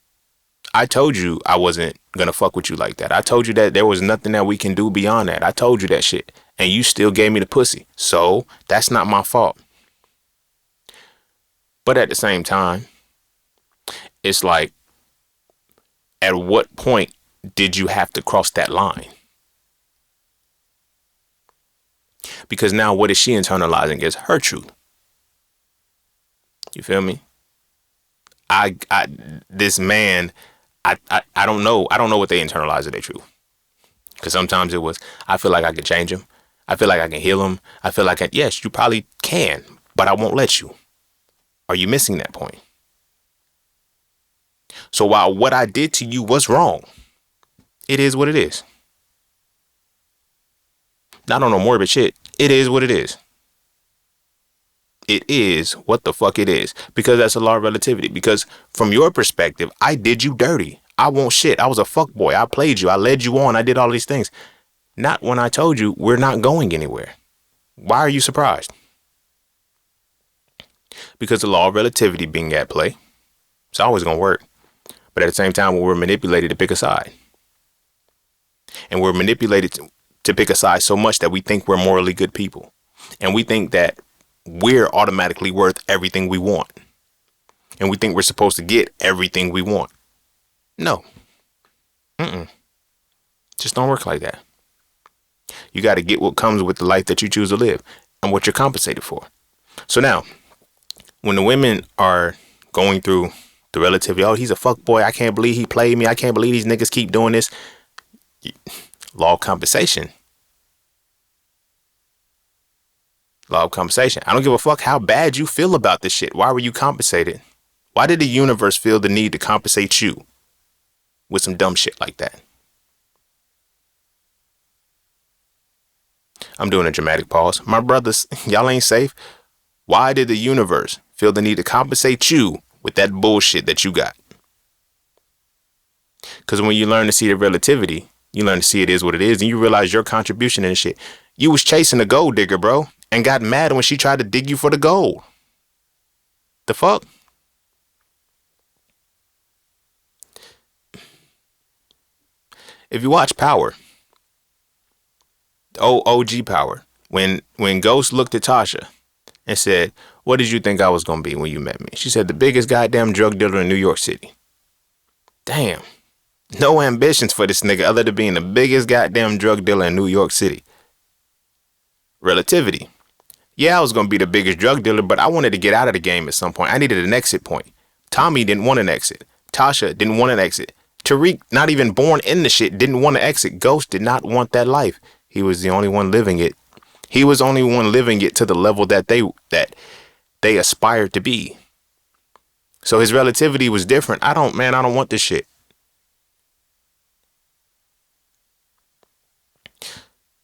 I told you I wasn't gonna fuck with you like that. I told you that there was nothing that we can do beyond that. I told you that shit. And you still gave me the pussy. So that's not my fault. But at the same time, it's like, at what point did you have to cross that line? Because now what is she internalizing is her truth. You feel me? This man, I don't know. I don't know what they internalize of their truth. Because sometimes it was, I feel like I could change him. I feel like I can heal him. I feel like, yes, you probably can, but I won't let you. Are you missing that point? So while what I did to you was wrong, it is what it is. Not on no morbid shit. It is what it is. It is what the fuck it is. Because that's a law of relativity. Because from your perspective, I did you dirty. I won't shit. I was a fuck boy. I played you. I led you on. I did all these things. Not when I told you we're not going anywhere. Why are you surprised? Because the law of relativity being at play, it's always going to work. But at the same time, we're manipulated to pick a side. And we're manipulated to pick a side so much that we think we're morally good people. And we think that we're automatically worth everything we want. And we think we're supposed to get everything we want. No. Just don't work like that. You got to get what comes with the life that you choose to live and what you're compensated for. So now, when the women are going through the relativity, oh, he's a fuck boy. I can't believe he played me. I can't believe these niggas keep doing this. Law of compensation. Law of compensation. I don't give a fuck how bad you feel about this shit. Why were you compensated? Why did the universe feel the need to compensate you with some dumb shit like that? I'm doing a dramatic pause. My brothers, y'all ain't safe. Why did the universe feel the need to compensate you with that bullshit that you got? Because when you learn to see the relativity, you learn to see it is what it is, and you realize your contribution in the shit. You was chasing a gold digger, bro, and got mad when she tried to dig you for the gold. The fuck? If you watch Power, OG Power, when Ghost looked at Tasha and said, what did you think I was going to be when you met me? She said, the biggest goddamn drug dealer in New York City. Damn. No ambitions for this nigga other than being the biggest goddamn drug dealer in New York City. Relativity. Yeah, I was going to be the biggest drug dealer, but I wanted to get out of the game at some point. I needed an exit point. Tommy didn't want an exit. Tasha didn't want an exit. Tariq, not even born in the shit, didn't want to exit. Ghost did not want that life. He was the only one living it. He was the only one living it to the level that they aspired to be. So his relativity was different. I don't want this shit.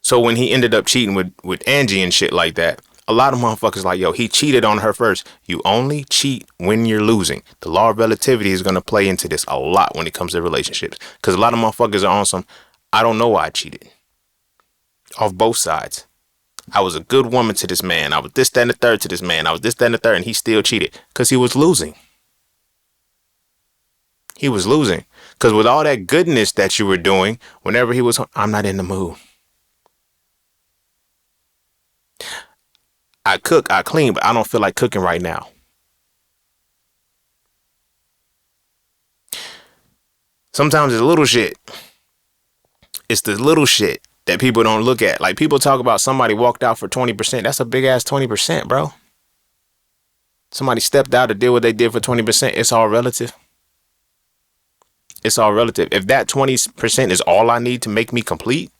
So when he ended up cheating with Angie and shit like that, a lot of motherfuckers like, yo, he cheated on her first. You only cheat when you're losing. The law of relativity is going to play into this a lot when it comes to relationships. Because a lot of motherfuckers are on some, I don't know why I cheated. Off both sides. I was a good woman to this man. I was this, that, and the third to this man. I was this, that, and the third, and he still cheated because he was losing. He was losing because with all that goodness that you were doing, whenever he was, I'm not in the mood. I cook, I clean, but I don't feel like cooking right now. Sometimes it's little shit. It's the little shit that people don't look at. Like people talk about somebody walked out for 20%. That's a big ass 20%, bro. Somebody stepped out to do what they did for 20%. It's all relative. It's all relative. If that 20% is all I need to make me complete,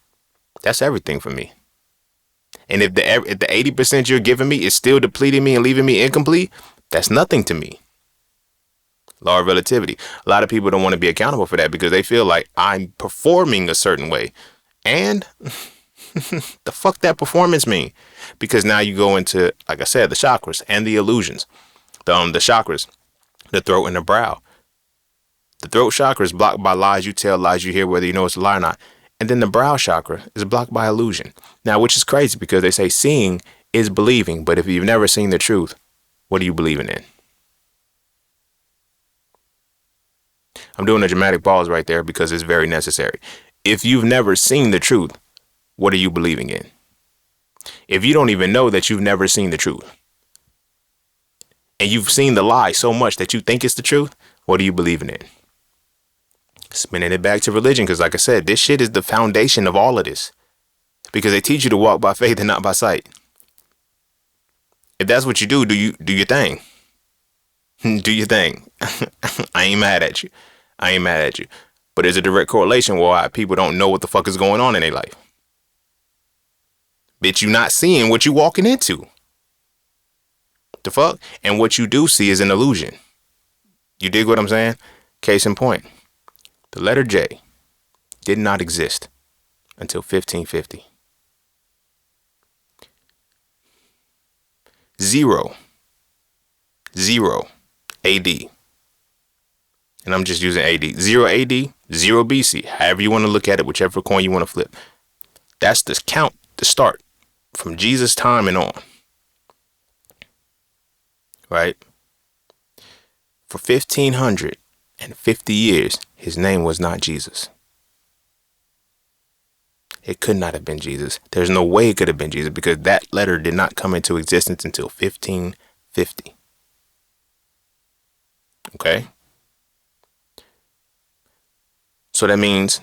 that's everything for me. And if the 80% you're giving me is still depleting me and leaving me incomplete, that's nothing to me. Law of relativity. A lot of people don't want to be accountable for that because they feel like I'm performing a certain way. And the fuck that performance mean? Because now you go into, like I said, the chakras and the illusions. The chakras, the throat and the brow. The throat chakra is blocked by lies you tell, lies you hear, whether you know it's a lie or not. And then the brow chakra is blocked by illusion. Now, which is crazy because they say seeing is believing. But if you've never seen the truth, what are you believing in? I'm doing a dramatic pause right there because it's very necessary. If you've never seen the truth, what are you believing in? If you don't even know that you've never seen the truth, and you've seen the lie so much that you think it's the truth, what are you believing in? Spinning it back to religion, because like I said, this shit is the foundation of all of this. Because they teach you to walk by faith and not by sight. If that's what you do your thing. Do your thing. I ain't mad at you. I ain't mad at you. But there's a direct correlation why people don't know what the fuck is going on in their life. Bitch, you not seeing what you walking into. The fuck? And what you do see is an illusion. You dig what I'm saying? Case in point. The letter J did not exist until 1550. 0 AD. And I'm just using AD. 0 AD, 0 BC. However you want to look at it, whichever coin you want to flip. That's the count, the start. From Jesus' time and on. Right? For 1550 years, his name was not Jesus. It could not have been Jesus. There's no way it could have been Jesus because that letter did not come into existence until 1550. Okay? So that means,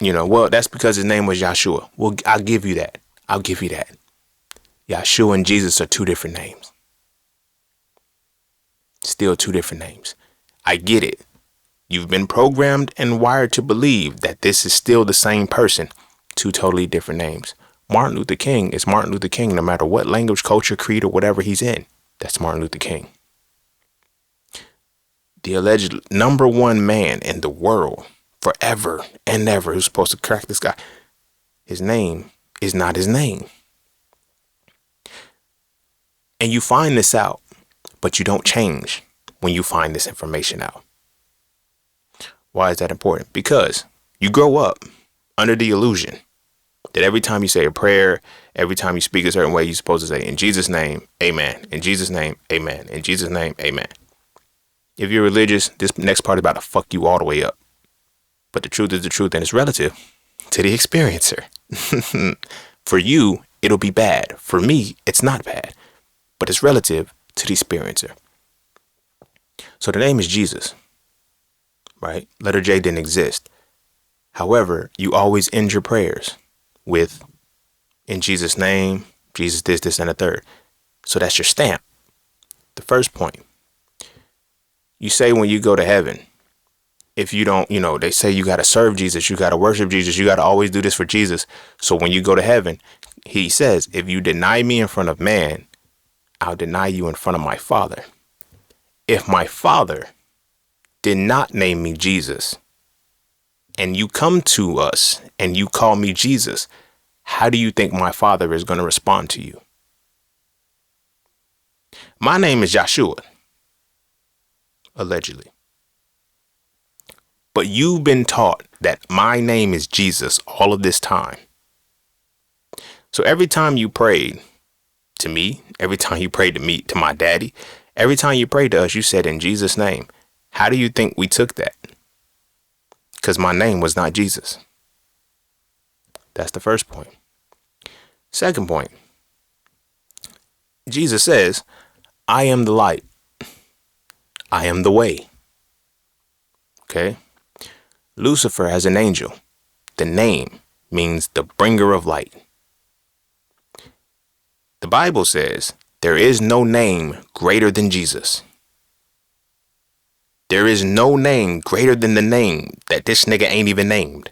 well, that's because his name was Yahshua. Well, I'll give you that. I'll give you that. Yahshua and Jesus are two different names. Still two different names. I get it. You've been programmed and wired to believe that this is still the same person. Two totally different names. Martin Luther King is Martin Luther King no matter what language, culture, creed, or whatever he's in. That's Martin Luther King. The alleged number one man in the world forever and ever who's supposed to crack this guy. His name is not his name. And you find this out, but you don't change when you find this information out. Why is that important? Because you grow up under the illusion that every time you say a prayer, every time you speak a certain way, you're supposed to say, in Jesus' name, amen. In Jesus' name, amen. In Jesus' name, amen. If you're religious, this next part is about to fuck you all the way up. But the truth is the truth, and it's relative to the experiencer. For you, it'll be bad. For me, it's not bad. But it's relative to the experiencer. So the name is Jesus. Right? Letter J didn't exist. However, you always end your prayers with, in Jesus' name, Jesus this, and the third. So that's your stamp. The first point. You say when you go to heaven, if you don't, they say you got to serve Jesus, you got to worship Jesus, you got to always do this for Jesus. So when you go to heaven, he says, if you deny me in front of man, I'll deny you in front of my Father. If my Father did not name me Jesus, and you come to us and you call me Jesus, how do you think my Father is going to respond to you? My name is Yahshua, allegedly. But you've been taught that my name is Jesus all of this time. So every time you prayed to me, every time you prayed to me, to my daddy, every time you prayed to us, you said in Jesus' name. How do you think we took that? Because my name was not Jesus. That's the first point. Second point, Jesus says, I am the light. I am the way. Okay? Lucifer as an angel, the name means the bringer of light. The Bible says there is no name greater than Jesus. There is no name greater than the name that this nigga ain't even named.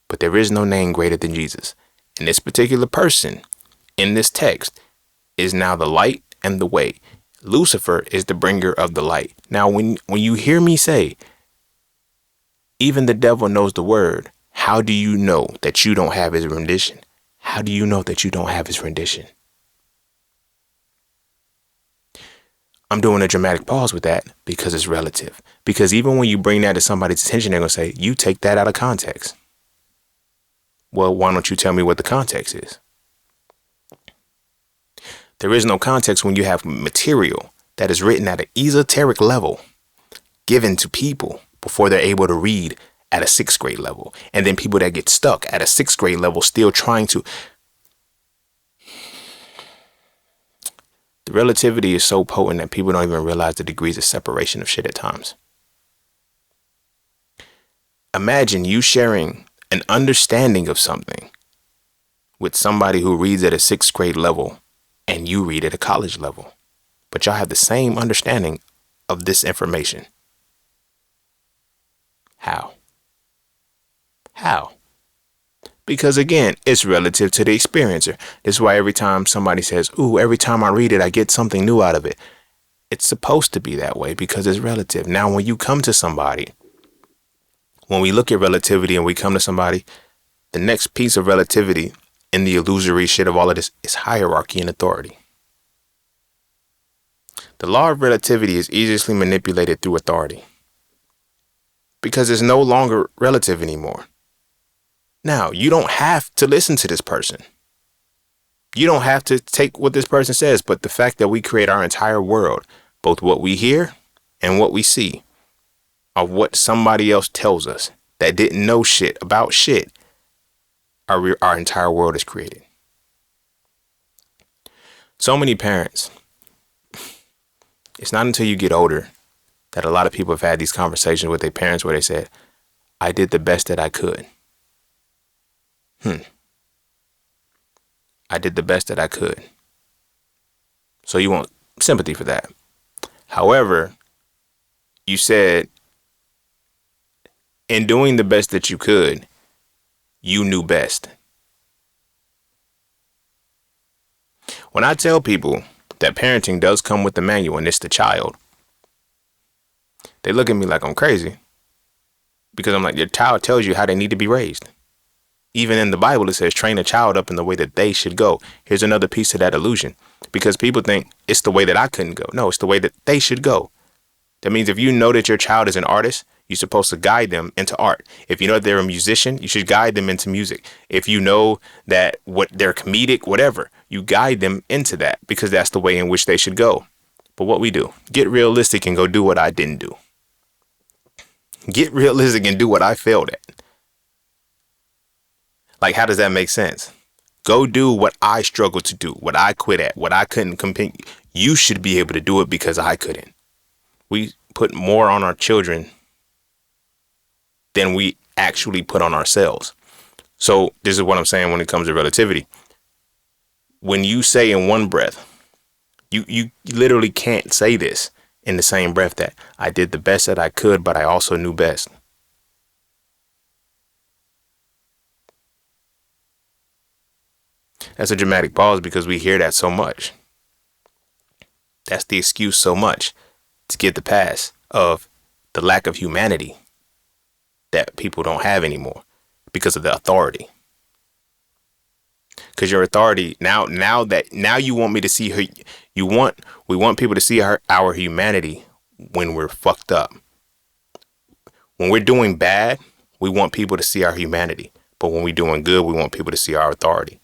But there is no name greater than Jesus. And this particular person in this text is now the light and the way. Lucifer is the bringer of the light. Now, when you hear me say, even the devil knows the word, how do you know that you don't have his rendition? How do you know that you don't have his rendition? I'm doing a dramatic pause with that because it's relative. Because even when you bring that to somebody's attention, they're going to say, you take that out of context. Well, why don't you tell me what the context is? There is no context when you have material that is written at an esoteric level given to people before they're able to read at a 6th grade level. And then people that get stuck at a 6th grade level still trying to. The relativity is so potent that people don't even realize the degrees of separation of shit at times. Imagine you sharing an understanding of something with somebody who reads at a 6th grade level and you read at a college level, but y'all have the same understanding of this information. How? Because again, it's relative to the experiencer. This is why every time somebody says, ooh, every time I read it, I get something new out of it. It's supposed to be that way because it's relative. Now, when you come to somebody, when we look at relativity and we come to somebody, the next piece of relativity in the illusory shit of all of this is hierarchy and authority. The law of relativity is easily manipulated through authority because it's no longer relative anymore. Now, you don't have to listen to this person. You don't have to take what this person says, but the fact that we create our entire world, both what we hear and what we see, of what somebody else tells us that didn't know shit about shit, our entire world is created. So many parents, it's not until you get older that a lot of people have had these conversations with their parents where they said, I did the best that I could. I did the best that I could. So you want sympathy for that. However, you said, in doing the best that you could, you knew best. When I tell people that parenting does come with the manual and it's the child, they look at me like I'm crazy. Because I'm like, your child tells you how they need to be raised. Even in the Bible, it says, train a child up in the way that they should go. Here's another piece of that illusion. Because people think it's the way that I couldn't go. No, it's the way that they should go. That means if you know that your child is an artist, you're supposed to guide them into art. If you know that they're a musician, you should guide them into music. If you know that they're comedic, whatever, you guide them into that because that's the way in which they should go. But what we do, get realistic and go do what I didn't do. Get realistic and do what I failed at. Like, how does that make sense? Go do what I struggled to do, what I quit at, what I couldn't compete. You should be able to do it because I couldn't. We put more on our children than we actually put on ourselves. So this is what I'm saying when it comes to relativity. When you say in one breath, you literally can't say this in the same breath that I did the best that I could, but I also knew best. That's a dramatic pause because we hear that so much. That's the excuse so much to get the pass of the lack of humanity that people don't have anymore because of the authority. Because your authority now you want me to see her. We want people to see our humanity when we're fucked up. When we're doing bad, we want people to see our humanity. But when we're doing good, we want people to see our authority.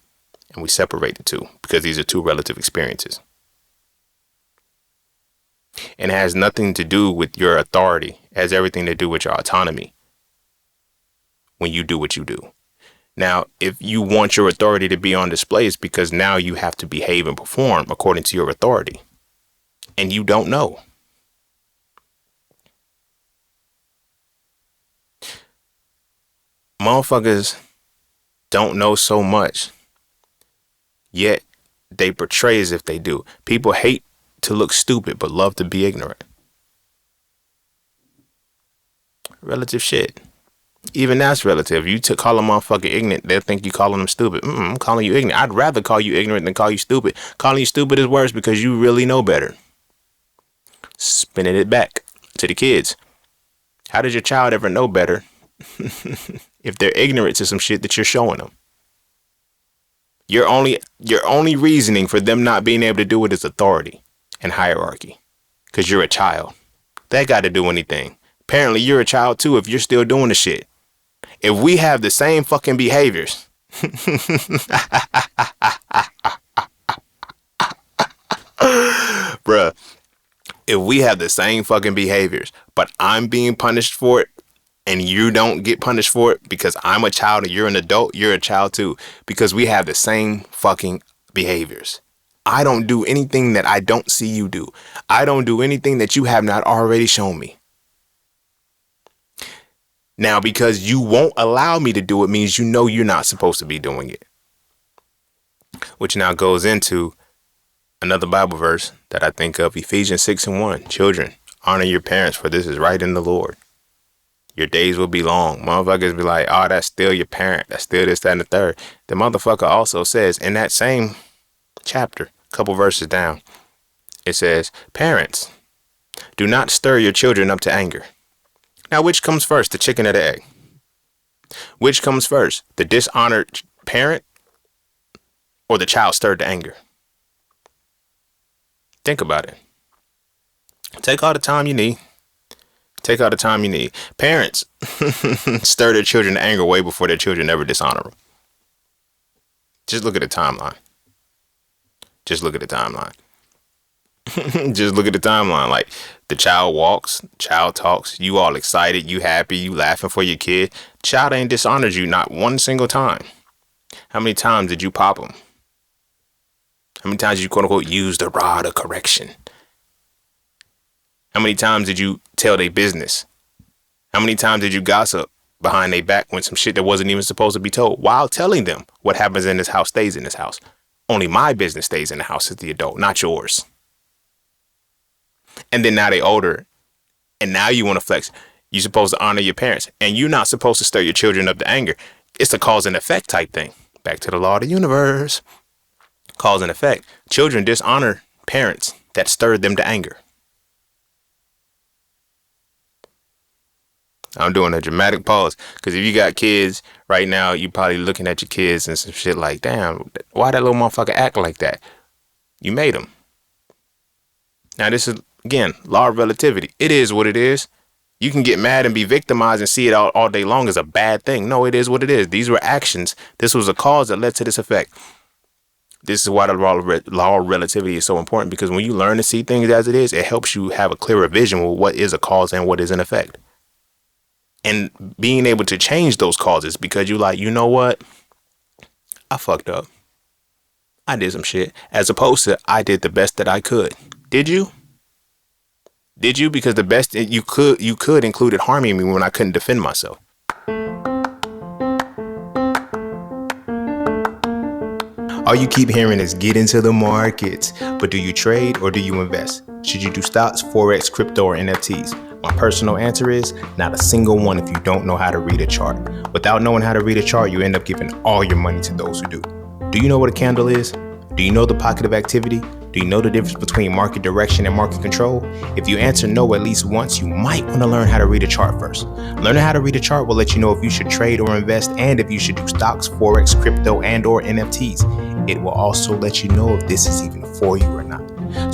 And we separate the two because these are two relative experiences. And it has nothing to do with your authority. It has everything to do with your autonomy when you do what you do. Now, if you want your authority to be on display, it's because now you have to behave and perform according to your authority. And you don't know. Motherfuckers don't know so much, yet they portray as if they do. People hate to look stupid, but love to be ignorant. Relative shit. Even that's relative. You to call a motherfucker ignorant, they'll think you calling them stupid. I'm calling you ignorant. I'd rather call you ignorant than call you stupid. Calling you stupid is worse because you really know better. Spinning it back to the kids. How does your child ever know better if they're ignorant to some shit that you're showing them? Your only reasoning for them not being able to do it is authority and hierarchy. Because you're a child. That got to do anything. Apparently you're a child too if you're still doing the shit. If we have the same fucking behaviors. Bruh. If we have the same fucking behaviors, but I'm being punished for it and you don't get punished for it because I'm a child and you're an adult, you're a child too. Because we have the same fucking behaviors. I don't do anything that I don't see you do. I don't do anything that you have not already shown me. Now, because you won't allow me to do it means you know you're not supposed to be doing it. Which now goes into another Bible verse that I think of, Ephesians 6:1. Children, honor your parents, for this is right in the Lord. Your days will be long. Motherfuckers be like, oh, that's still your parent. That's still this, that, and the third. The motherfucker also says in that same chapter, a couple verses down, it says, parents, do not stir your children up to anger. Now, which comes first, the chicken or the egg? Which comes first, the dishonored parent or the child stirred to anger? Think about it. Take all the time you need. Take all the time you need. Parents stir their children to anger way before their children ever dishonor them. Just look at the timeline. Just look at the timeline. Just look at the timeline. Like, the child walks, child talks, you all excited, you happy, you laughing for your kid. Child ain't dishonored you not one single time. How many times did you pop them? How many times did you quote unquote use the rod of correction? How many times did you tell their business? How many times did you gossip behind their back when some shit that wasn't even supposed to be told, while telling them what happens in this house stays in this house? Only my business stays in the house as the adult, not yours. And then now they older, and now you want to flex. You're supposed to honor your parents, and you're not supposed to stir your children up to anger. It's a cause and effect type thing. Back to the law of the universe. Cause and effect. Children dishonor parents that stirred them to anger. I'm doing a dramatic pause because if you got kids right now, you probably looking at your kids and some shit like, damn, why that little motherfucker act like that? You made him. Now, this is, again, law of relativity. It is what it is. You can get mad and be victimized and see it all day long as a bad thing. No, it is what it is. These were actions. This was a cause that led to this effect. This is why the law of relativity is so important, because when you learn to see things as it is, it helps you have a clearer vision of what is a cause and what is an effect. And being able to change those causes because you like, you know what? I fucked up. I did some shit. As opposed to I did the best that I could. Did you? Did you? Because the best you could included harming me when I couldn't defend myself. All you keep hearing is get into the markets. But do you trade or do you invest? Should you do stocks, forex, crypto, or NFTs? My personal answer is not a single one if you don't know how to read a chart. Without knowing how to read a chart, you end up giving all your money to those who do. Do you know what a candle is? Do you know the pocket of activity? Do you know the difference between market direction and market control? If you answer no at least once, you might want to learn how to read a chart first. Learning how to read a chart will let you know if you should trade or invest and if you should do stocks, forex, crypto, and or NFTs. It will also let you know if this is even for you or not.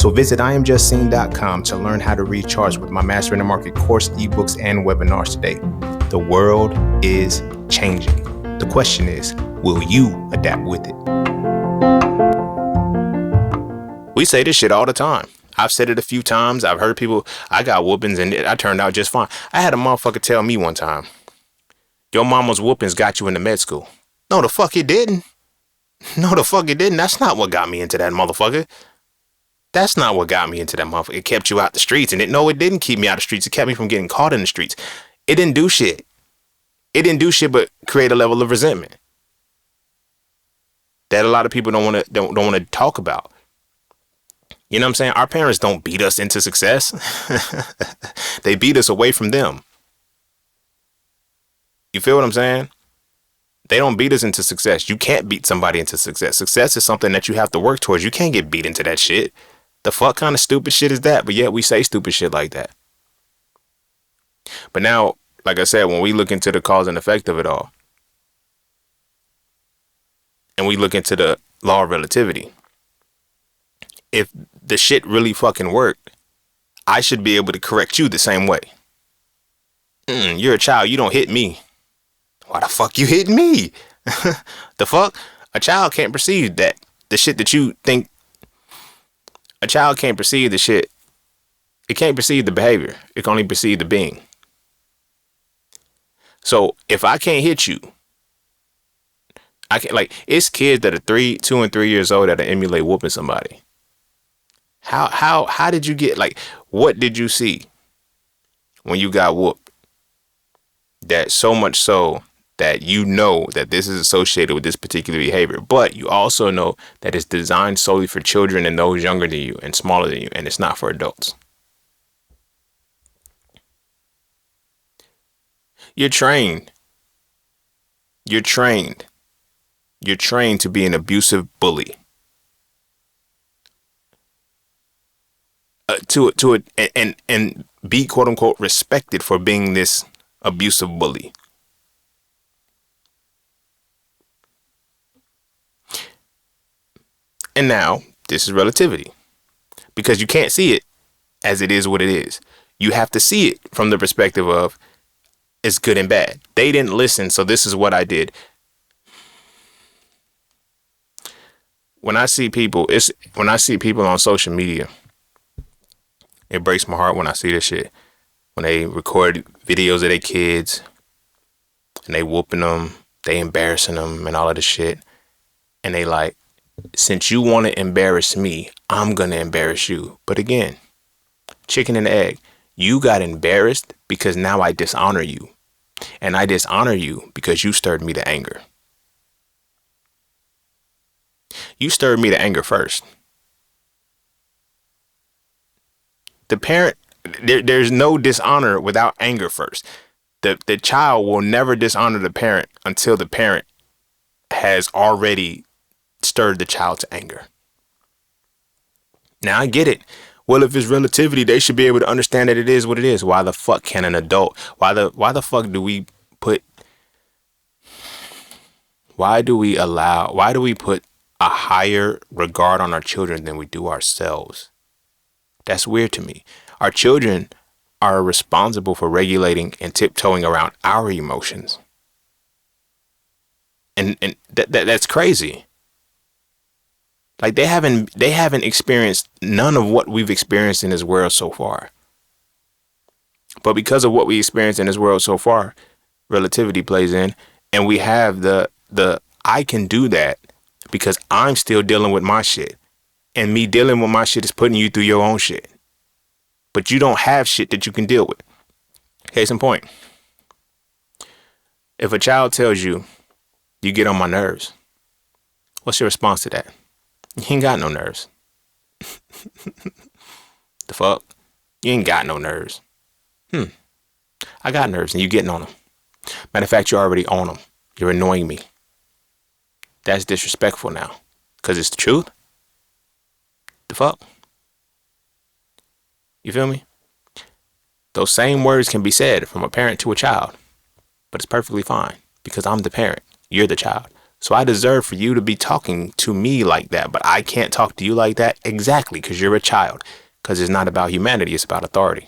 So visit IamJustSeen.com to learn how to read charts with my Mastering the Market course, ebooks, and webinars today. The world is changing. The question is, will you adapt with it? We say this shit all the time. I've said it a few times. I've heard people, I got whoopings and I turned out just fine. I had a motherfucker tell me one time, your mama's whoopings got you into med school. No, the fuck it didn't. No, the fuck it didn't. That's not what got me into that motherfucker. That's not what got me into that motherfucker. It kept you out the streets. And it didn't keep me out the streets. It kept me from getting caught in the streets. It didn't do shit. It didn't do shit but create a level of resentment that a lot of people don't want to talk about. You know what I'm saying? Our parents don't beat us into success. They beat us away from them. You feel what I'm saying? They don't beat us into success. You can't beat somebody into success. Success is something that you have to work towards. You can't get beat into that shit. The fuck kind of stupid shit is that? But yet we say stupid shit like that. But now, like I said, when we look into the cause and effect of it all, and we look into the law of relativity, if the shit really fucking worked, I should be able to correct you the same way. You're a child. You don't hit me. Why the fuck you hitting me? The fuck? A child can't perceive that. The shit that you think. A child can't perceive the shit. It can't perceive the behavior. It can only perceive the being. So if I can't hit you, I can't, like, it's kids that are 2 and 3 years old that emulate whooping somebody. How did you get, like, what did you see when you got whooped? That so much so that you know that this is associated with this particular behavior, but you also know that it's designed solely for children and those younger than you and smaller than you, and it's not for adults. You're trained. You're trained. You're trained to be an abusive bully. And be quote unquote respected for being this abusive bully. And now this is relativity, because you can't see it as it is what it is. You have to see it from the perspective of it's good and bad. They didn't listen, so this is what I did. When I see people on social media, it breaks my heart when I see this shit. When they record videos of their kids and they whooping them, they embarrassing them and all of this shit. And they like, since you want to embarrass me, I'm going to embarrass you. But again, chicken and egg, you got embarrassed because now I dishonor you. And I dishonor you because you stirred me to anger. You stirred me to anger first. The parent, there's no dishonor without anger first. The child will never dishonor the parent until the parent has already stirred the child to anger. Now I get it. Well, if it's relativity, they should be able to understand that it is what it is. Why the fuck can an adult? Why the fuck do we put? Why do we put a higher regard on our children than we do ourselves? That's weird to me. Our children are responsible for regulating and tiptoeing around our emotions. And that's crazy. Like they haven't experienced none of what we've experienced in this world so far. But because of what we experienced in this world so far, relativity plays in, and we have the I can do that because I'm still dealing with my shit. And me dealing with my shit is putting you through your own shit. But you don't have shit that you can deal with. Case in point. If a child tells you, you get on my nerves, what's your response to that? You ain't got no nerves. The fuck? You ain't got no nerves. I got nerves and you getting on them. Matter of fact, you're already on them. You're annoying me. That's disrespectful now. Because it's the truth. The fuck? You feel me? Those same words can be said from a parent to a child. But it's perfectly fine. Because I'm the parent. You're the child. So I deserve for you to be talking to me like that. But I can't talk to you like that. Exactly. Because you're a child. Because it's not about humanity. It's about authority.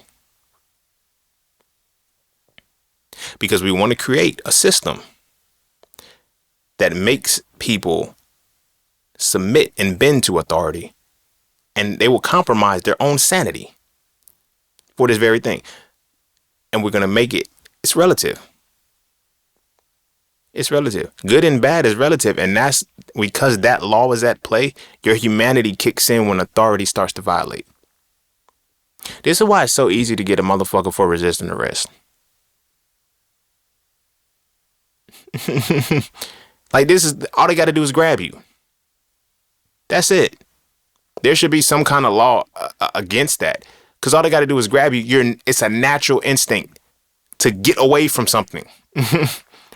Because we want to create a system that makes people submit and bend to authority And they will compromise their own sanity for this very thing. And we're going to make it, it's relative. It's relative. Good and bad is relative. And that's because that law is at play. Your humanity kicks in when authority starts to violate. This is why it's so easy to get a motherfucker for resisting arrest. Like, this is all they got to do is grab you. That's it. There should be some kind of law against that. Because all they got to do is grab you. It's a natural instinct to get away from something.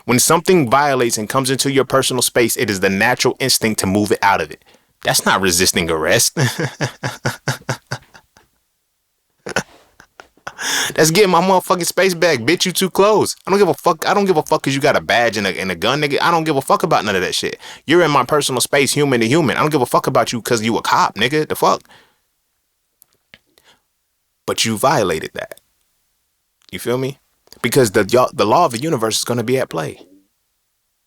When something violates and comes into your personal space, it is the natural instinct to move it out of it. That's not resisting arrest. That's getting my motherfucking space back. Bitch, you too close. I don't give a fuck. I don't give a fuck because you got a badge and a gun, nigga. I don't give a fuck about none of that shit. You're in my personal space, human to human. I don't give a fuck about you because you a cop, nigga. The fuck? But you violated that. You feel me? Because the law of the universe is going to be at play.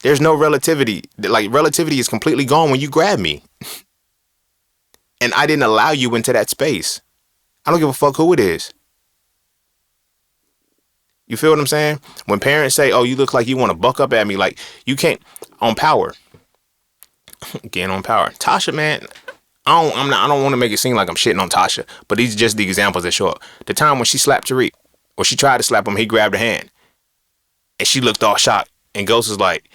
There's no relativity. Like, relativity is completely gone when you grab me. And I didn't allow you into that space. I don't give a fuck who it is. You feel what I'm saying? When parents say, oh, you look like you want to buck up at me, like, you can't, on Power. Again, on Power. Tasha, man, I don't want to make it seem like I'm shitting on Tasha, but these are just the examples that show up. The time when she slapped Tariq, or she tried to slap him, he grabbed her hand. And she looked all shocked. And Ghost was like,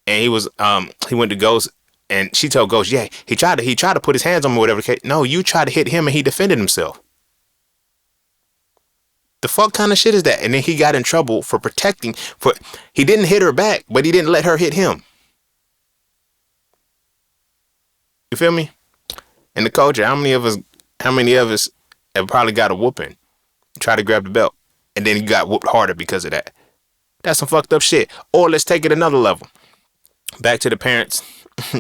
and he went to Ghost, and she told Ghost, yeah, he tried to put his hands on me, whatever. No, you tried to hit him and he defended himself. The fuck kind of shit is that? And then he got in trouble for he didn't hit her back, but he didn't let her hit him. You feel me? In the culture, how many of us have probably got a whooping, try to grab the belt, and then you got whooped harder because of that? That's some fucked up shit. Or let's take it another level. Back to the parents.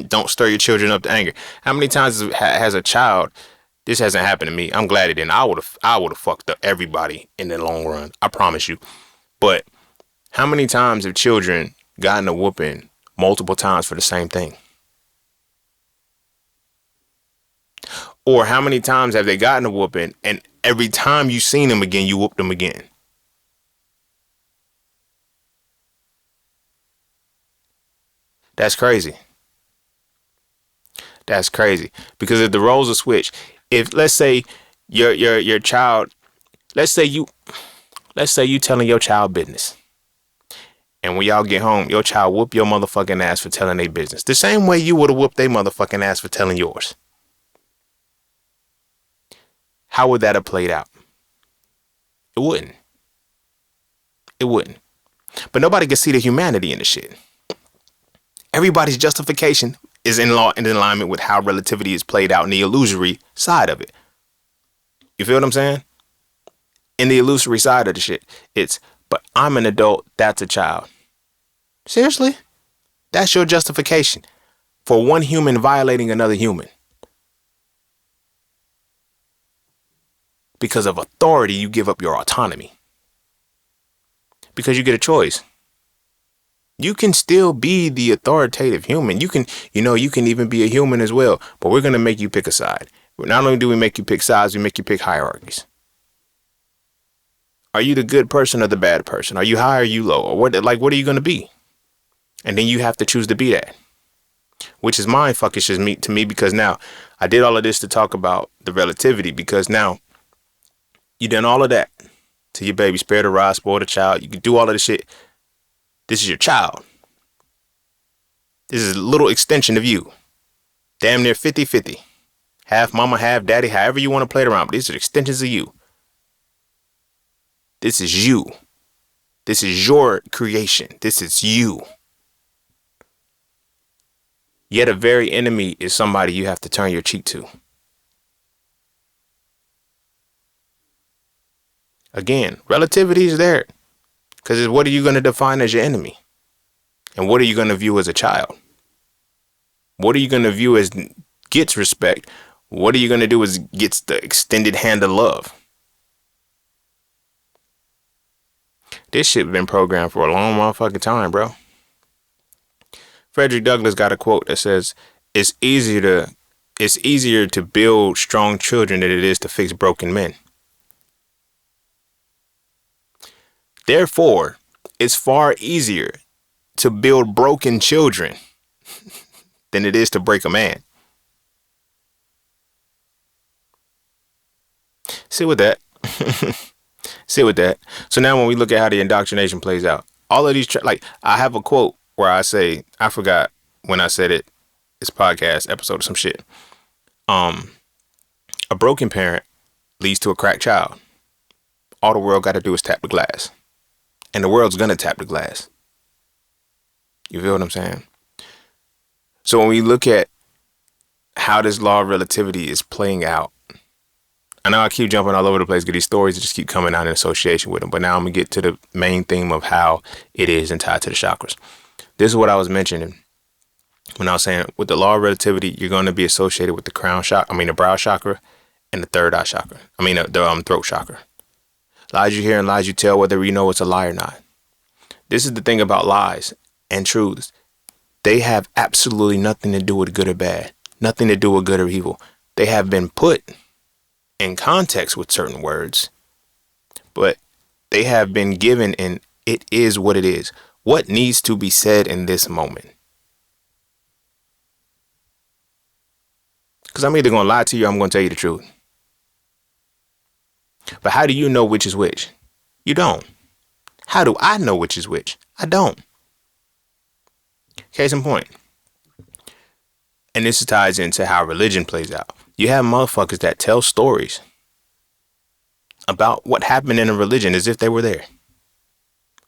Don't stir your children up to anger. How many times has a child, this hasn't happened to me, I'm glad it didn't. I would have fucked up everybody in the long run. I promise you. But how many times have children gotten a whooping multiple times for the same thing? Or how many times have they gotten a whooping and every time you seen them again, you whooped them again? That's crazy. That's crazy. Because if the roles are switched, if let's say your child, let's say you telling your child business, and when y'all get home, your child whoop your motherfucking ass for telling their business, the same way you would have whooped their motherfucking ass for telling yours. How would that have played out? It wouldn't. It wouldn't. But nobody can see the humanity in the shit. Everybody's justification is in alignment with how relativity is played out in the illusory side of it. You feel what I'm saying? In the illusory side of the shit, it's, but I'm an adult, that's a child. Seriously? That's your justification for one human violating another human. Because of authority, you give up your autonomy. Because you get a choice. You can still be the authoritative human. You can even be a human as well. But we're going to make you pick a side. Not only do we make you pick sides, we make you pick hierarchies. Are you the good person or the bad person? Are you high or you low? Or what are you going to be? And then you have to choose to be that. Which is mindfuckish to me because now I did all of this to talk about the relativity because now you done all of that to your baby, spare the rod, spoil the child. You can do all of this shit. This is your child. This is a little extension of you. Damn near 50-50. Half mama, half daddy, however you want to play it around. But these are extensions of you. This is you. This is your creation. This is you. Yet a very enemy is somebody you have to turn your cheek to. Again, relativity is there. Because what are you going to define as your enemy? And what are you going to view as a child? What are you going to view as gets respect? What are you going to do as gets the extended hand of love? This shit been programmed for a long motherfucking time, bro. Frederick Douglass got a quote that says, it's easier to It's easier to build strong children than it is to fix broken men. Therefore, it's far easier to build broken children than it is to break a man. Sit with that. Sit with that. So now when we look at how the indoctrination plays out, all of these, like, I have a quote where I say, I forgot when I said it, this podcast episode or some shit. A broken parent leads to a cracked child. All the world got to do is tap the glass. And the world's going to tap the glass. You feel what I'm saying? So when we look at how this law of relativity is playing out, I know I keep jumping all over the place because these stories just keep coming out in association with them. But now I'm going to get to the main theme of how it is and tied to the chakras. This is what I was mentioning when I was saying with the law of relativity, you're going to be associated with the the brow chakra and the third eye chakra. The throat chakra. Lies you hear and lies you tell, whether you know it's a lie or not. This is the thing about lies and truths. They have absolutely nothing to do with good or bad. Nothing to do with good or evil. They have been put in context with certain words, but they have been given and it is what it is. What needs to be said in this moment? Because I'm either going to lie to you or I'm going to tell you the truth. But how do you know which is which? You don't. How do I know which is which? I don't. Case in point. And this ties into how religion plays out. You have motherfuckers that tell stories about what happened in a religion as if they were there.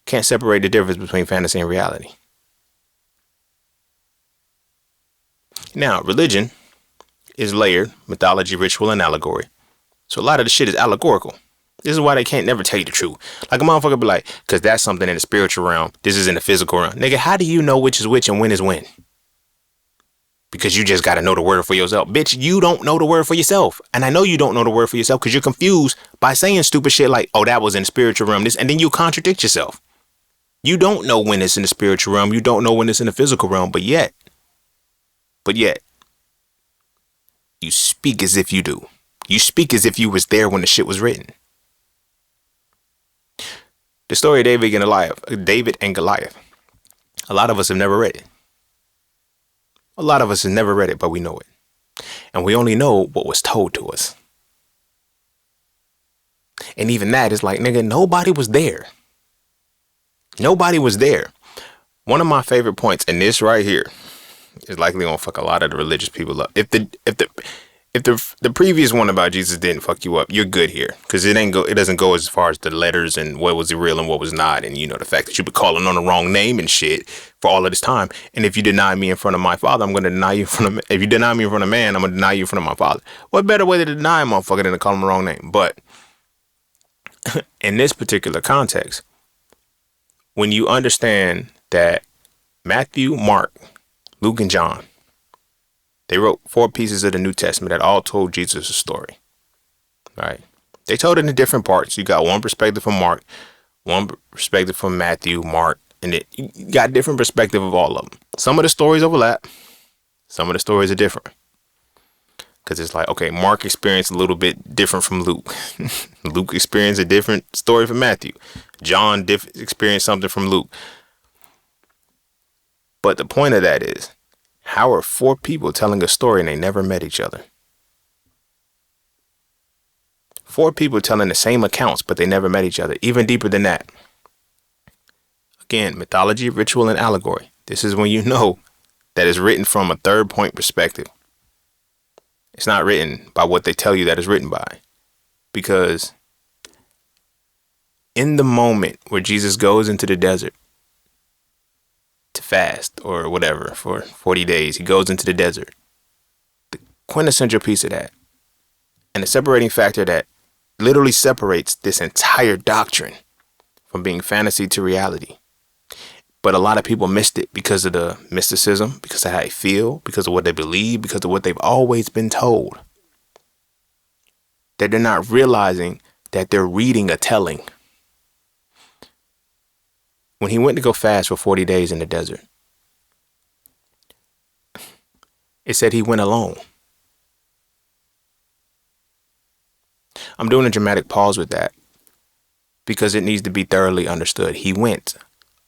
Can't separate the difference between fantasy and reality. Now, religion is layered, mythology, ritual, and allegory. So a lot of the shit is allegorical. This is why they can't never tell you the truth. Like a motherfucker be like, because that's something in the spiritual realm. This is in the physical realm. Nigga, how do you know which is which and when is when? Because you just got to know the word for yourself. Bitch, you don't know the word for yourself. And I know you don't know the word for yourself because you're confused by saying stupid shit like, oh, that was in the spiritual realm. And then you contradict yourself. You don't know when it's in the spiritual realm. You don't know when it's in the physical realm. But yet, you speak as if you do. You speak as if you was there when the shit was written. The story of David and Goliath. A lot of us have never read it. A lot of us have never read it, but we know it. And we only know what was told to us. And even that is like, nigga, nobody was there. Nobody was there. One of my favorite points, and this right here is likely gonna fuck a lot of the religious people up. If the previous one about Jesus didn't fuck you up, you're good here. Because it doesn't go as far as the letters and what was real and what was not. And, you know, the fact that you've been calling on the wrong name and shit for all of this time. And if you deny me in front of my father, I'm going to deny you in front of, if you deny me in front of man, I'm going to deny you in front of my father. What better way to deny a motherfucker than to call him the wrong name? But in this particular context, when you understand that Matthew, Mark, Luke, and John, they wrote 4 pieces of the New Testament that all told Jesus' story. Right? They told it in different parts. You got one perspective from Mark, one perspective from Matthew, Mark, and you got different perspective of all of them. Some of the stories overlap. Some of the stories are different. Because it's like, okay, Mark experienced a little bit different from Luke. Luke experienced a different story from Matthew. John experienced something from Luke. But the point of that is, how are 4 people telling a story and they never met each other? 4 people telling the same accounts, but they never met each other. Even deeper than that. Again, mythology, ritual, and allegory. This is when you know that it's written from a third point perspective. It's not written by what they tell you that it's written by. Because in the moment where Jesus goes into the desert to fast or whatever for 40 days, he goes into the desert. The quintessential piece of that, and the separating factor that literally separates this entire doctrine from being fantasy to reality. But a lot of people missed it because of the mysticism, because of how they feel, because of what they believe, because of what they've always been told. That they're not realizing that they're reading a telling. When he went to go fast for 40 days in the desert, it said he went alone. I'm doing a dramatic pause with that because it needs to be thoroughly understood. He went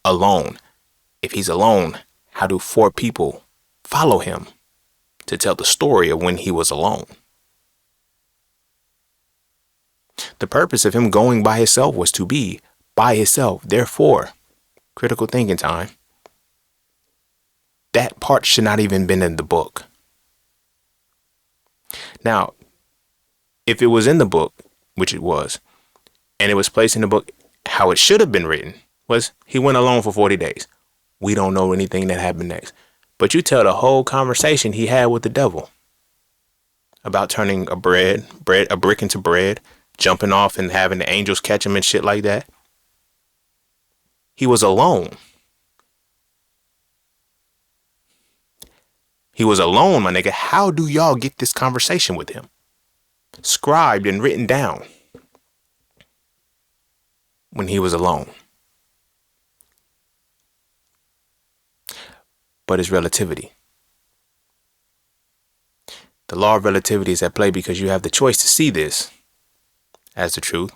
alone. If he's alone, how do 4 people follow him to tell the story of when he was alone? The purpose of him going by himself was to be by himself. Therefore, critical thinking time. That part should not even been in the book. Now, if it was in the book, which it was, and it was placed in the book, how it should have been written was he went alone for 40 days. We don't know anything that happened next. But you tell the whole conversation he had with the devil about turning a brick into bread, jumping off and having the angels catch him and shit like that. He was alone. He was alone, my nigga. How do y'all get this conversation with him? Scribed and written down when he was alone. But it's relativity. The law of relativity is at play because you have the choice to see this as the truth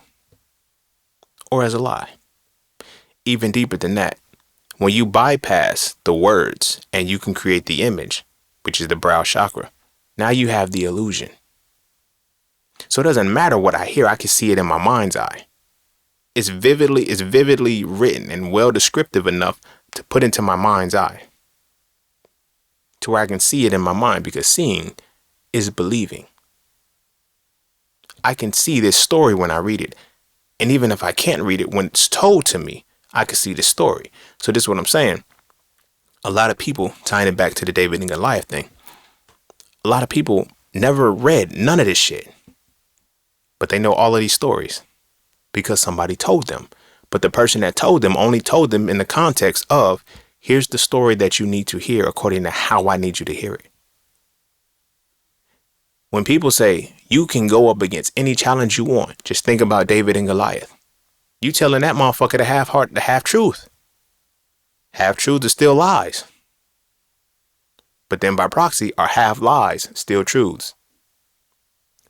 or as a lie. Even deeper than that, when you bypass the words and you can create the image, which is the brow chakra, now you have the illusion. So it doesn't matter what I hear, I can see it in my mind's eye. It's vividly written and well descriptive enough to put into my mind's eye, to where I can see it in my mind, because seeing is believing. I can see this story when I read it. And even if I can't read it, when it's told to me, I can see the story. So this is what I'm saying. A lot of people, tying it back to the David and Goliath thing, a lot of people never read none of this shit. But they know all of these stories because somebody told them. But the person that told them only told them in the context of, here's the story that you need to hear according to how I need you to hear it. When people say you can go up against any challenge you want, just think about David and Goliath. You telling that motherfucker the half truth. Half truth is still lies. But then by proxy are half lies still truths.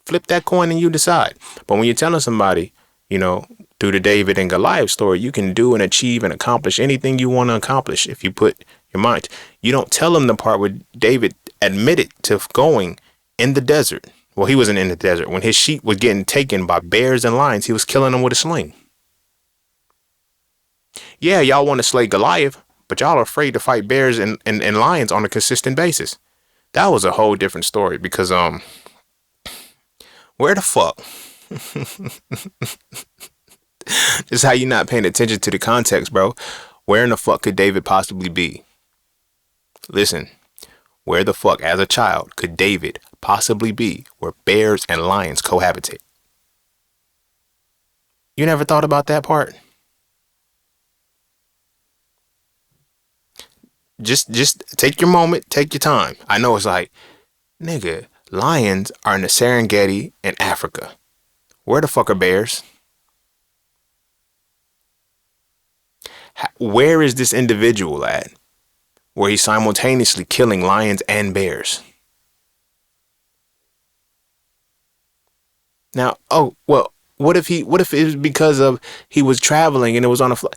Flip that coin and you decide. But when you're telling somebody, through the David and Goliath story, you can do and achieve and accomplish anything you want to accomplish if you put your mind. You don't tell them the part where David admitted to going in the desert. Well, he wasn't in the desert. When his sheep was getting taken by bears and lions, he was killing them with a sling. Yeah, y'all want to slay Goliath, but y'all are afraid to fight bears and lions on a consistent basis. That was a whole different story because, where the fuck? This is how you not paying attention to the context, bro. Where in the fuck could David possibly be? Listen, where the fuck as a child could David possibly be where bears and lions cohabitate? You never thought about that part? Just take your moment, take your time. I know it's like, nigga, lions are in the Serengeti in Africa. Where the fuck are bears? Where is this individual at where he's simultaneously killing lions and bears? Now, what if it was because of he was traveling and it was on a flight?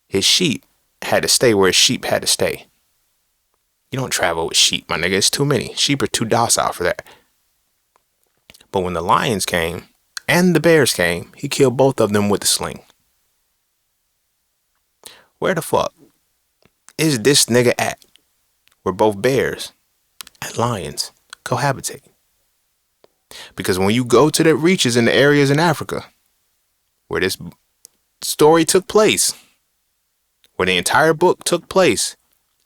His sheep had to stay where his sheep had to stay. You don't travel with sheep, my nigga. It's too many. Sheep are too docile for that. But when the lions came and the bears came, he killed both of them with a sling. Where the fuck is this nigga at where both bears and lions cohabitate? Because when you go to the reaches in the areas in Africa where this story took place, where the entire book took place,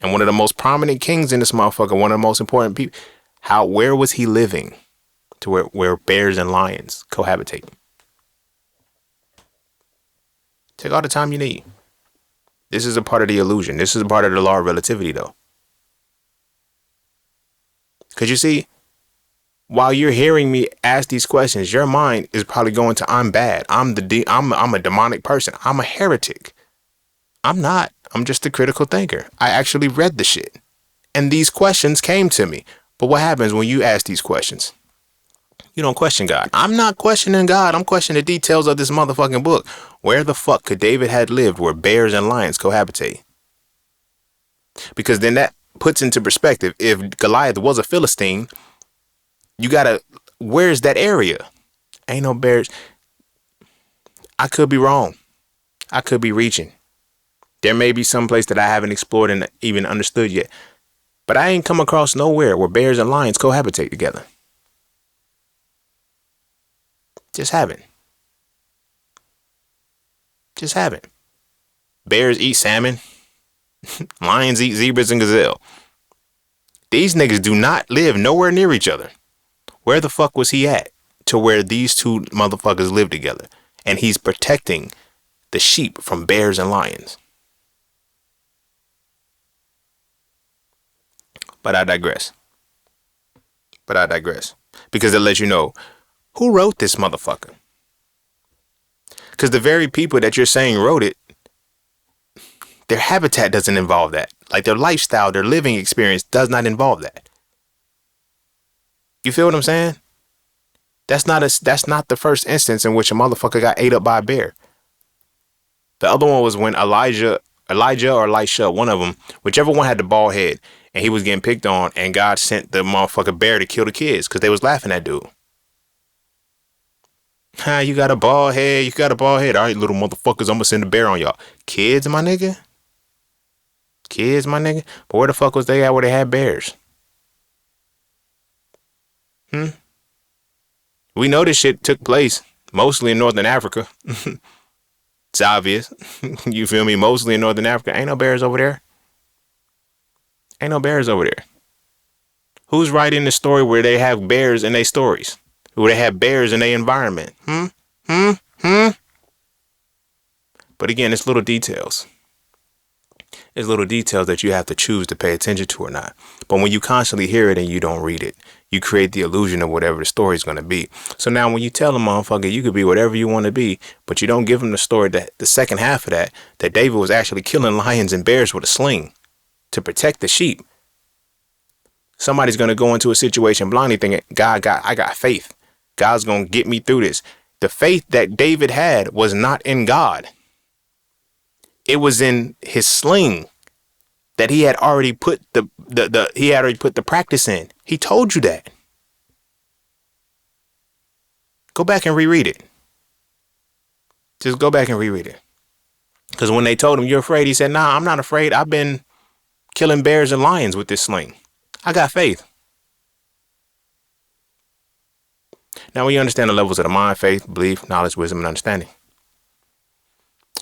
and one of the most prominent kings in this motherfucker, one of the most important people, where was he living to where bears and lions cohabitate? Take all the time you need. This is a part of the illusion. This is a part of the law of relativity, though. Because you see, while you're hearing me ask these questions, your mind is probably going to, I'm bad. I'm a demonic person. I'm a heretic. I'm not. I'm just a critical thinker. I actually read the shit. And these questions came to me. But what happens when you ask these questions? You don't question God. I'm not questioning God. I'm questioning the details of this motherfucking book. Where the fuck could David had lived where bears and lions cohabitate? Because then that puts into perspective, if Goliath was a Philistine, you gotta, where's that area? Ain't no bears. I could be wrong. I could be reaching. There may be some place that I haven't explored and even understood yet. But I ain't come across nowhere where bears and lions cohabitate together. Just haven't. Just haven't. Bears eat salmon. Lions eat zebras and gazelle. These niggas do not live nowhere near each other. Where the fuck was he at to where these two motherfuckers live together? And he's protecting the sheep from bears and lions. But I digress. Because it lets you know who wrote this motherfucker. Because the very people that you're saying wrote it, their habitat doesn't involve that. Like their lifestyle, their living experience does not involve that. You feel what I'm saying? That's not the first instance in which a motherfucker got ate up by a bear. The other one was when Elijah or Elisha, one of them, whichever one had the bald head, and he was getting picked on, and God sent the motherfucker bear to kill the kids because they was laughing at dude. Ha, you got a bald head. All right, little motherfuckers, I'm gonna send a bear on y'all. Kids, my nigga. But where the fuck was they at where they had bears? We know this shit took place mostly in Northern Africa. It's obvious. You feel me? Mostly in Northern Africa. Ain't no bears over there. Who's writing the story where they have bears in their stories? Where they have bears in their environment? But again, it's little details. It's little details that you have to choose to pay attention to or not. But when you constantly hear it and you don't read it, you create the illusion of whatever the story is going to be. So now when you tell a motherfucker you could be whatever you want to be, but you don't give them the story, that the second half of that David was actually killing lions and bears with a sling to protect the sheep. Somebody's going to go into a situation blindly thinking, I got faith. God's going to get me through this. The faith that David had was not in God. It was in his sling that he had already put the practice in. He told you that. Go back and reread it. Just go back and reread it. Because when they told him, you're afraid, he said, nah, I'm not afraid. I've been killing bears and lions with this sling. I got faith. Now, when you understand the levels of the mind, faith, belief, knowledge, wisdom, and understanding,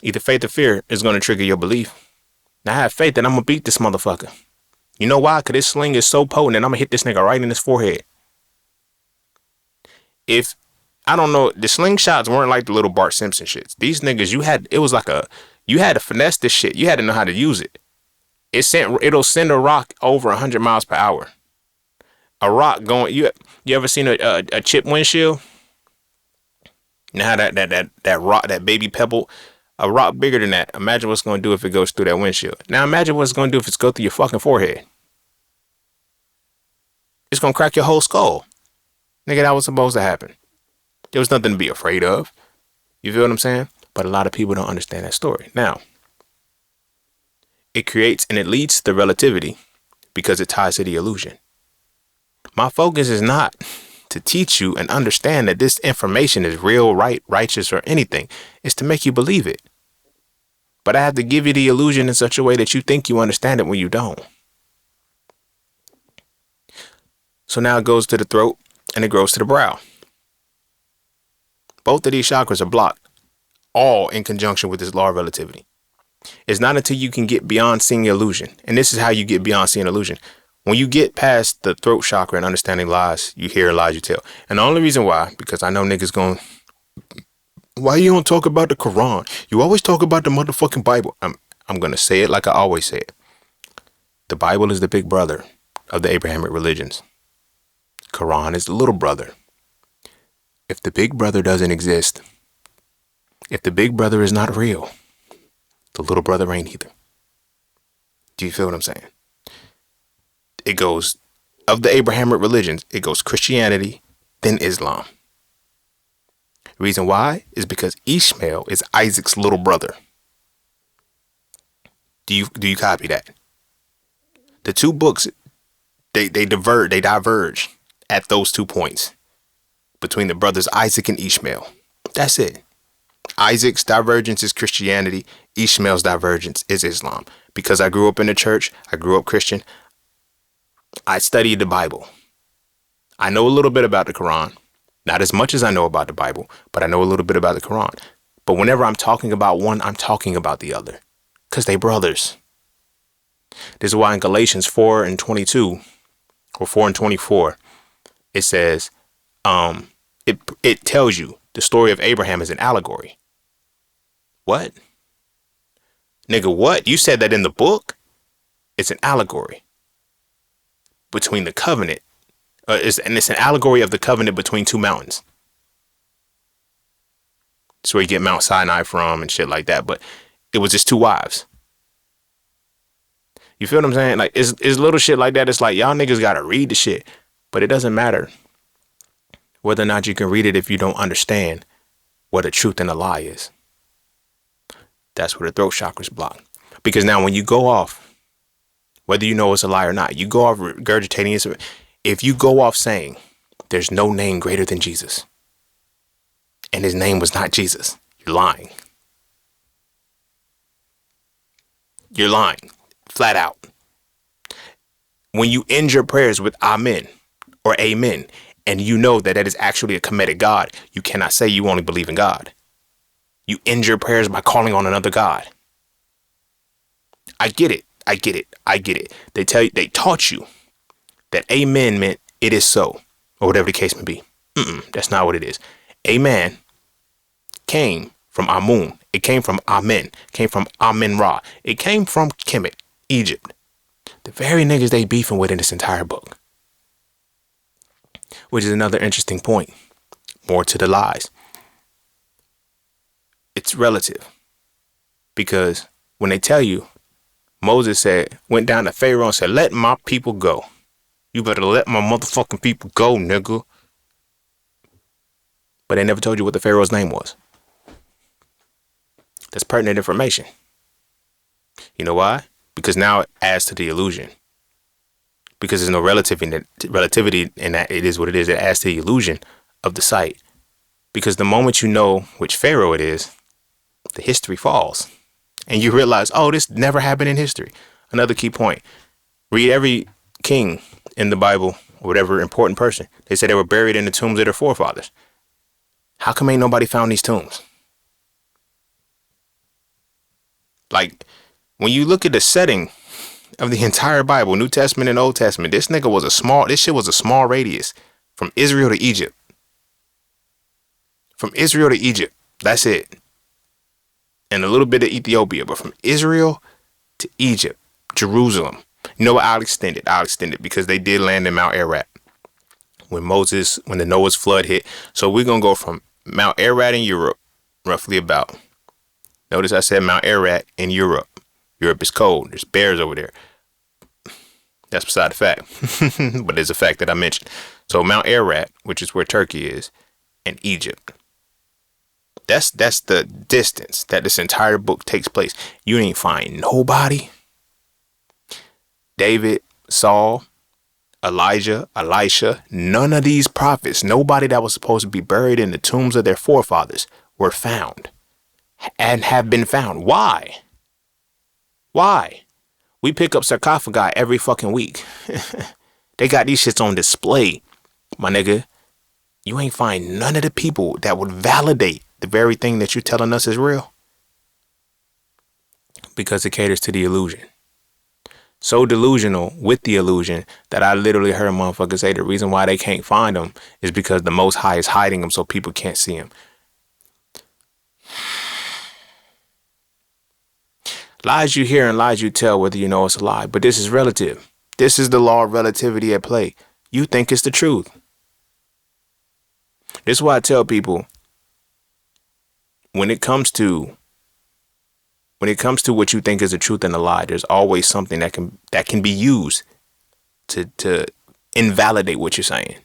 either faith or fear is going to trigger your belief. Now, I have faith that I'm going to beat this motherfucker. You know why? Because this sling is so potent and I'm going to hit this nigga right in his forehead. I don't know, the slingshots weren't like the little Bart Simpson shits. These niggas, you had to finesse this shit. You had to know how to use it. It'll send a rock over 100 miles per hour. A rock going, you ever seen a chip windshield? You know how that rock, that baby pebble, a rock bigger than that. Imagine what's going to do if it goes through that windshield. Now imagine what it's going to do if it's go through your fucking forehead. It's going to crack your whole skull. Nigga, that was supposed to happen. There was nothing to be afraid of. You feel what I'm saying? But a lot of people don't understand that story. Now, it creates and it leads to relativity because it ties to the illusion. My focus is not to teach you and understand that this information is real, right, righteous, or anything. It's to make you believe it. But I have to give you the illusion in such a way that you think you understand it when you don't. So now it goes to the throat and it grows to the brow. Both of these chakras are blocked, all in conjunction with this law of relativity. It's not until you can get beyond seeing illusion. And this is how you get beyond seeing illusion. When you get past the throat chakra and understanding lies, you hear lies, you tell. And the only reason why, because I know niggas going, why you don't talk about the Quran? You always talk about the motherfucking Bible. I'm going to say it like I always say it. The Bible is the big brother of the Abrahamic religions. Quran is the little brother. If the big brother doesn't exist, if the big brother is not real, the little brother ain't either. Do you feel what I'm saying? It goes, of the Abrahamic religions, it goes Christianity, than Islam. Reason why is because Ishmael is Isaac's little brother. Do you copy that? The two books, they diverge at those 2 points between the brothers Isaac and Ishmael. That's it. Isaac's divergence is Christianity. Ishmael's divergence is Islam. Because I grew up in the church, I grew up Christian, I studied the Bible. I know a little bit about the Quran. Not as much as I know about the Bible, but I know a little bit about the Quran. But whenever I'm talking about one, I'm talking about the other. Because they brothers. This is why in Galatians 4 and 22, or 4 and 24, it says, it tells you the story of Abraham is an allegory. What? Nigga, what? You said that in the book? It's an allegory between the covenant. It's an allegory of the covenant between two mountains. It's where you get Mount Sinai from and shit like that. But it was just two wives. You feel what I'm saying? Like, it's little shit like that. It's like, y'all niggas gotta read the shit. But it doesn't matter whether or not you can read it if you don't understand what a truth and a lie is. That's where the throat chakra's blocked. Because now when you go off, whether you know it's a lie or not, you go off regurgitating it. If you go off saying there's no name greater than Jesus, and his name was not Jesus, you're lying. You're lying. Flat out. When you end your prayers with amen or amen, and you know that that is actually a comedic God, you cannot say you only believe in God. You end your prayers by calling on another God. I get it. I get it. I get it. They taught you that amen meant it is so, or whatever the case may be. That's not what it is. Amen came from Amun. It came from Amen. It came from Amen Ra. It came from Kemet, Egypt. The very niggas they beefing with in this entire book. Which is another interesting point. More to the lies. It's relative. Because when they tell you, Moses went down to Pharaoh and said, let my people go. You better let my motherfucking people go, nigga. But they never told you what the Pharaoh's name was. That's pertinent information. You know why? Because now it adds to the illusion. Because there's no relativity in that it is what it is. It adds to the illusion of the sight. Because the moment you know which Pharaoh it is, the history falls. And you realize, oh, this never happened in history. Another key point. Read every king in the Bible, or whatever important person. They said they were buried in the tombs of their forefathers. How come ain't nobody found these tombs? Like, when you look at the setting of the entire Bible, New Testament and Old Testament, this shit was a small radius from Israel to Egypt. From Israel to Egypt. That's it. And a little bit of Ethiopia, but from Israel to Egypt, Jerusalem. You know what? I'll extend it because they did land in Mount Ararat when the Noah's flood hit. So we're going to go from Mount Ararat in Europe, roughly about. Notice I said Mount Ararat in Europe. Europe is cold. There's bears over there. That's beside the fact. But there's a fact that I mentioned. So Mount Ararat, which is where Turkey is, and Egypt. That's the distance that this entire book takes place. You ain't find nobody. David, Saul, Elijah, Elisha, none of these prophets, nobody that was supposed to be buried in the tombs of their forefathers were found and have been found. Why? Why? We pick up sarcophagi every fucking week. They got these shits on display, my nigga. You ain't find none of the people that would validate the very thing that you're telling us is real. Because it caters to the illusion. So delusional with the illusion that I literally heard motherfuckers say the reason why they can't find them is because the Most High is hiding them so people can't see them. Lies you hear and lies you tell, whether you know it's a lie. But this is relative. This is the law of relativity at play. You think it's the truth. This is why I tell people, when it comes to what you think is a truth and a lie, there's always something that can be used to invalidate what you're saying.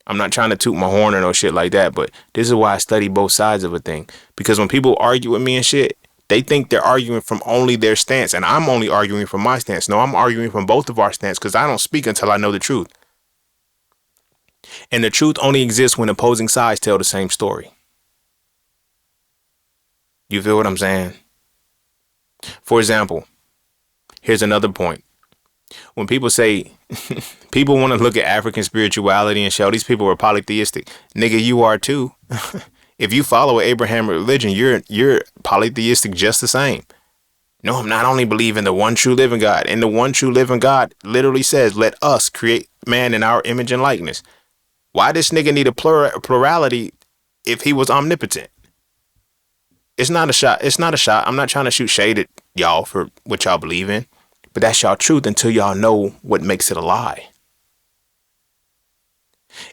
I'm not trying to toot my horn or no shit like that, but this is why I study both sides of a thing. Because when people argue with me and shit, they think they're arguing from only their stance, and I'm only arguing from my stance. No, I'm arguing from both of our stance because I don't speak until I know the truth. And the truth only exists when opposing sides tell the same story. You feel what I'm saying? For example, here's another point. When people say people want to look at African spirituality and show these people are polytheistic, nigga, you are too. If you follow Abrahamic religion, you're polytheistic just the same. No, I'm not only believing the one true living God, and the one true living God literally says, "Let us create man in our image and likeness." Why this nigga need a plurality if he was omnipotent? It's not a shot. It's not a shot. I'm not trying to shoot shade at y'all for what y'all believe in. But that's y'all truth until y'all know what makes it a lie.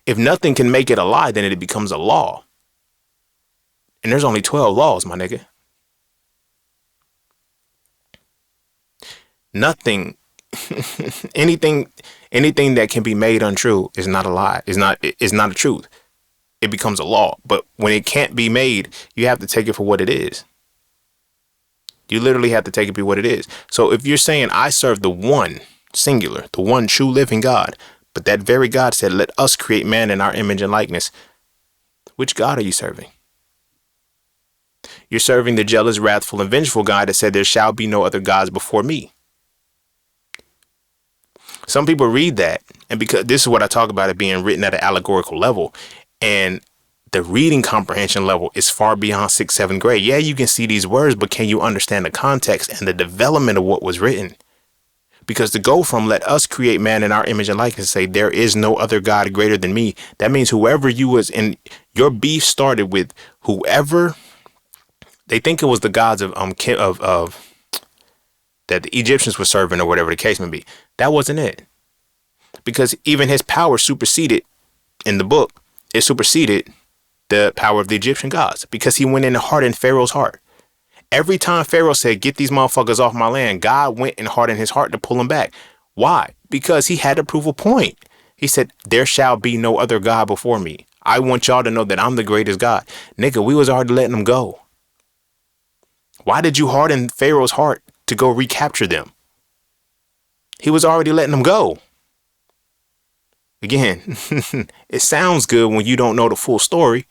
If nothing can make it a lie, then it becomes a law. And there's only 12 laws, my nigga. Nothing, anything that can be made untrue is not a lie. It's not a truth. It becomes a law. But when it can't be made, you have to take it for what it is. You literally have to take it for what it is. So if you're saying I serve the one singular, the one true living God, but that very God said, "Let us create man in our image and likeness," which God are you serving? You're serving the jealous, wrathful, and vengeful God that said, "There shall be no other gods before me." Some people read that, and because this is what I talk about, it being written at an allegorical level, and the reading comprehension level is far beyond 6th, 7th grade. Yeah, you can see these words, but can you understand the context and the development of what was written? Because to go from "let us create man in our image and likeness" say "there is no other God greater than me," that means whoever you was in, your beef started with whoever they think it was the gods of that the Egyptians were serving or whatever the case may be. That wasn't it. Because even his power superseded in the book, it superseded the power of the Egyptian gods because he went in and hardened Pharaoh's heart. Every time Pharaoh said, "Get these motherfuckers off my land," God went and hardened his heart to pull him back. Why? Because he had to prove a point. He said, "There shall be no other God before me. I want y'all to know that I'm the greatest God." Nigga, we was already letting them go. Why did you harden Pharaoh's heart to go recapture them? He was already letting them go. Again, it sounds good when you don't know the full story.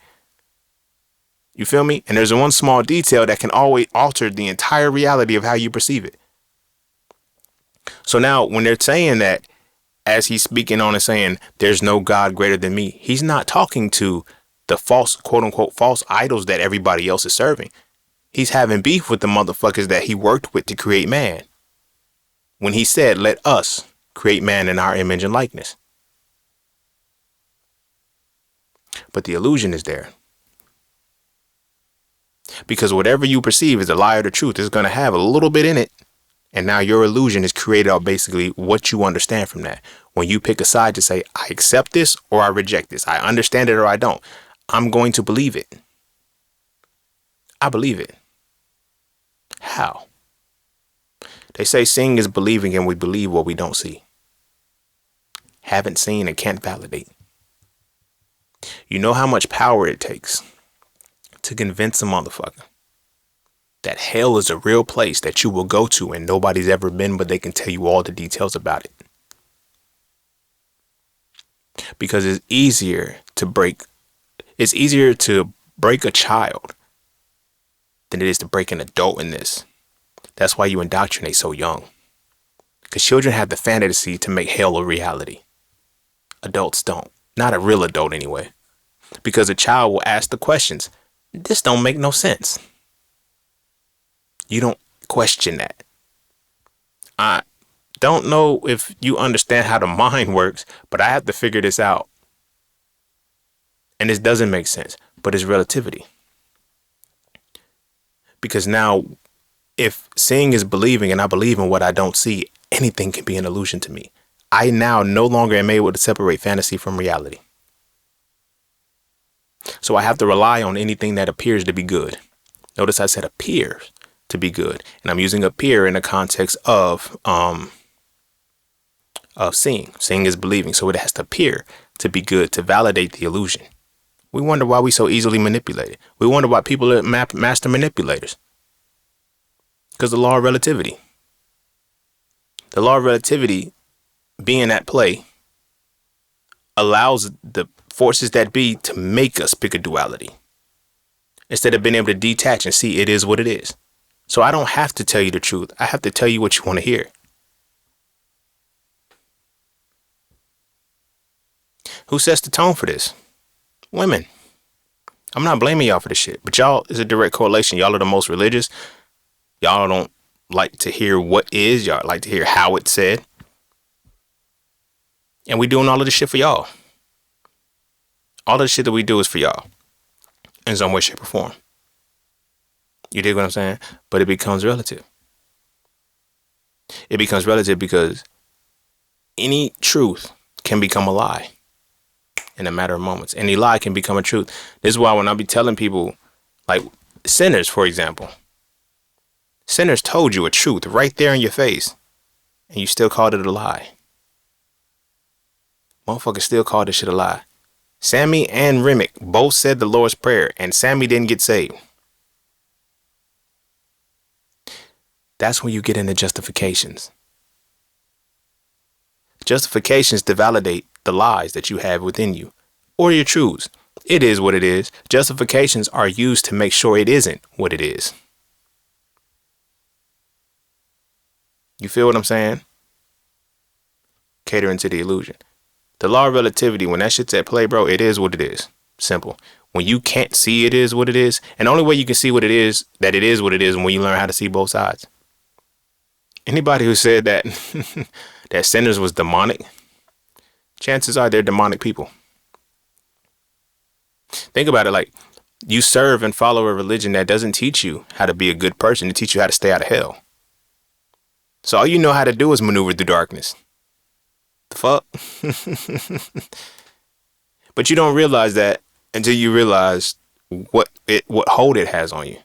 You feel me? And there's one small detail that can always alter the entire reality of how you perceive it. So now when they're saying that, as he's speaking on and saying, "There's no God greater than me," he's not talking to the false, quote unquote, false idols that everybody else is serving. He's having beef with the motherfuckers that he worked with to create man. When he said, "Let us create man in our image and likeness." But the illusion is there. Because whatever you perceive is a lie or the truth is going to have a little bit in it. And now your illusion is created out basically what you understand from that. When you pick a side to say, "I accept this or I reject this. I understand it or I don't. I'm going to believe it." I believe it. How? They say seeing is believing, and we believe what we don't see. Haven't seen and can't validate. You know how much power it takes to convince a motherfucker that hell is a real place that you will go to and nobody's ever been, but they can tell you all the details about it. Because it's easier to break a child than it is to break an adult in this. That's why you indoctrinate so young. Because children have the fantasy to make hell a reality. Adults don't. Not a real adult anyway. Because a child will ask the questions. This don't make no sense. You don't question that. I don't know if you understand how the mind works, but I have to figure this out. And this doesn't make sense, but it's relativity. Because now, if seeing is believing and I believe in what I don't see, anything can be an illusion to me. I now no longer am able to separate fantasy from reality. So I have to rely on anything that appears to be good. Notice I said appears to be good. And I'm using appear in the context of seeing. Seeing is believing. So it has to appear to be good, to validate the illusion. We wonder why we so easily manipulated. We wonder why people are master manipulators. Because the law of relativity. The law of relativity being at play allows the forces that be to make us pick a duality instead of being able to detach and see it is what it is. So I don't have to tell you the truth. I have to tell you what you want to hear. Who sets the tone for this? Women. I'm not blaming y'all for this shit, but y'all is a direct correlation. Y'all are the most religious. Y'all don't like to hear what is. Y'all like to hear how it's said. And we doing all of this shit for y'all. All of the shit that we do is for y'all. In some way, shape, or form. You dig what I'm saying? But it becomes relative. It becomes relative because any truth can become a lie in a matter of moments. Any lie can become a truth. This is why when I be telling people, like sinners, for example, sinners told you a truth right there in your face, and you still called it a lie. Motherfuckers still called this shit a lie. Sammy and Remick both said the Lord's Prayer, and Sammy didn't get saved. That's when you get into justifications. Justifications to validate the lies that you have within you, or your truths. It is what it is. Justifications are used to make sure it isn't what it is. You feel what I'm saying? Catering to the illusion. The law of relativity, when that shit's at play, bro, it is what it is. Simple. When you can't see it is what it is, and the only way you can see what it is, that it is what it is, when you learn how to see both sides. Anybody who said that that sinners was demonic, chances are they're demonic people. Think about it, like you serve and follow a religion that doesn't teach you how to be a good person, to teach you how to stay out of hell. So all you know how to do is maneuver through darkness. The fuck? But you don't realize that until you realize what hold it has on you.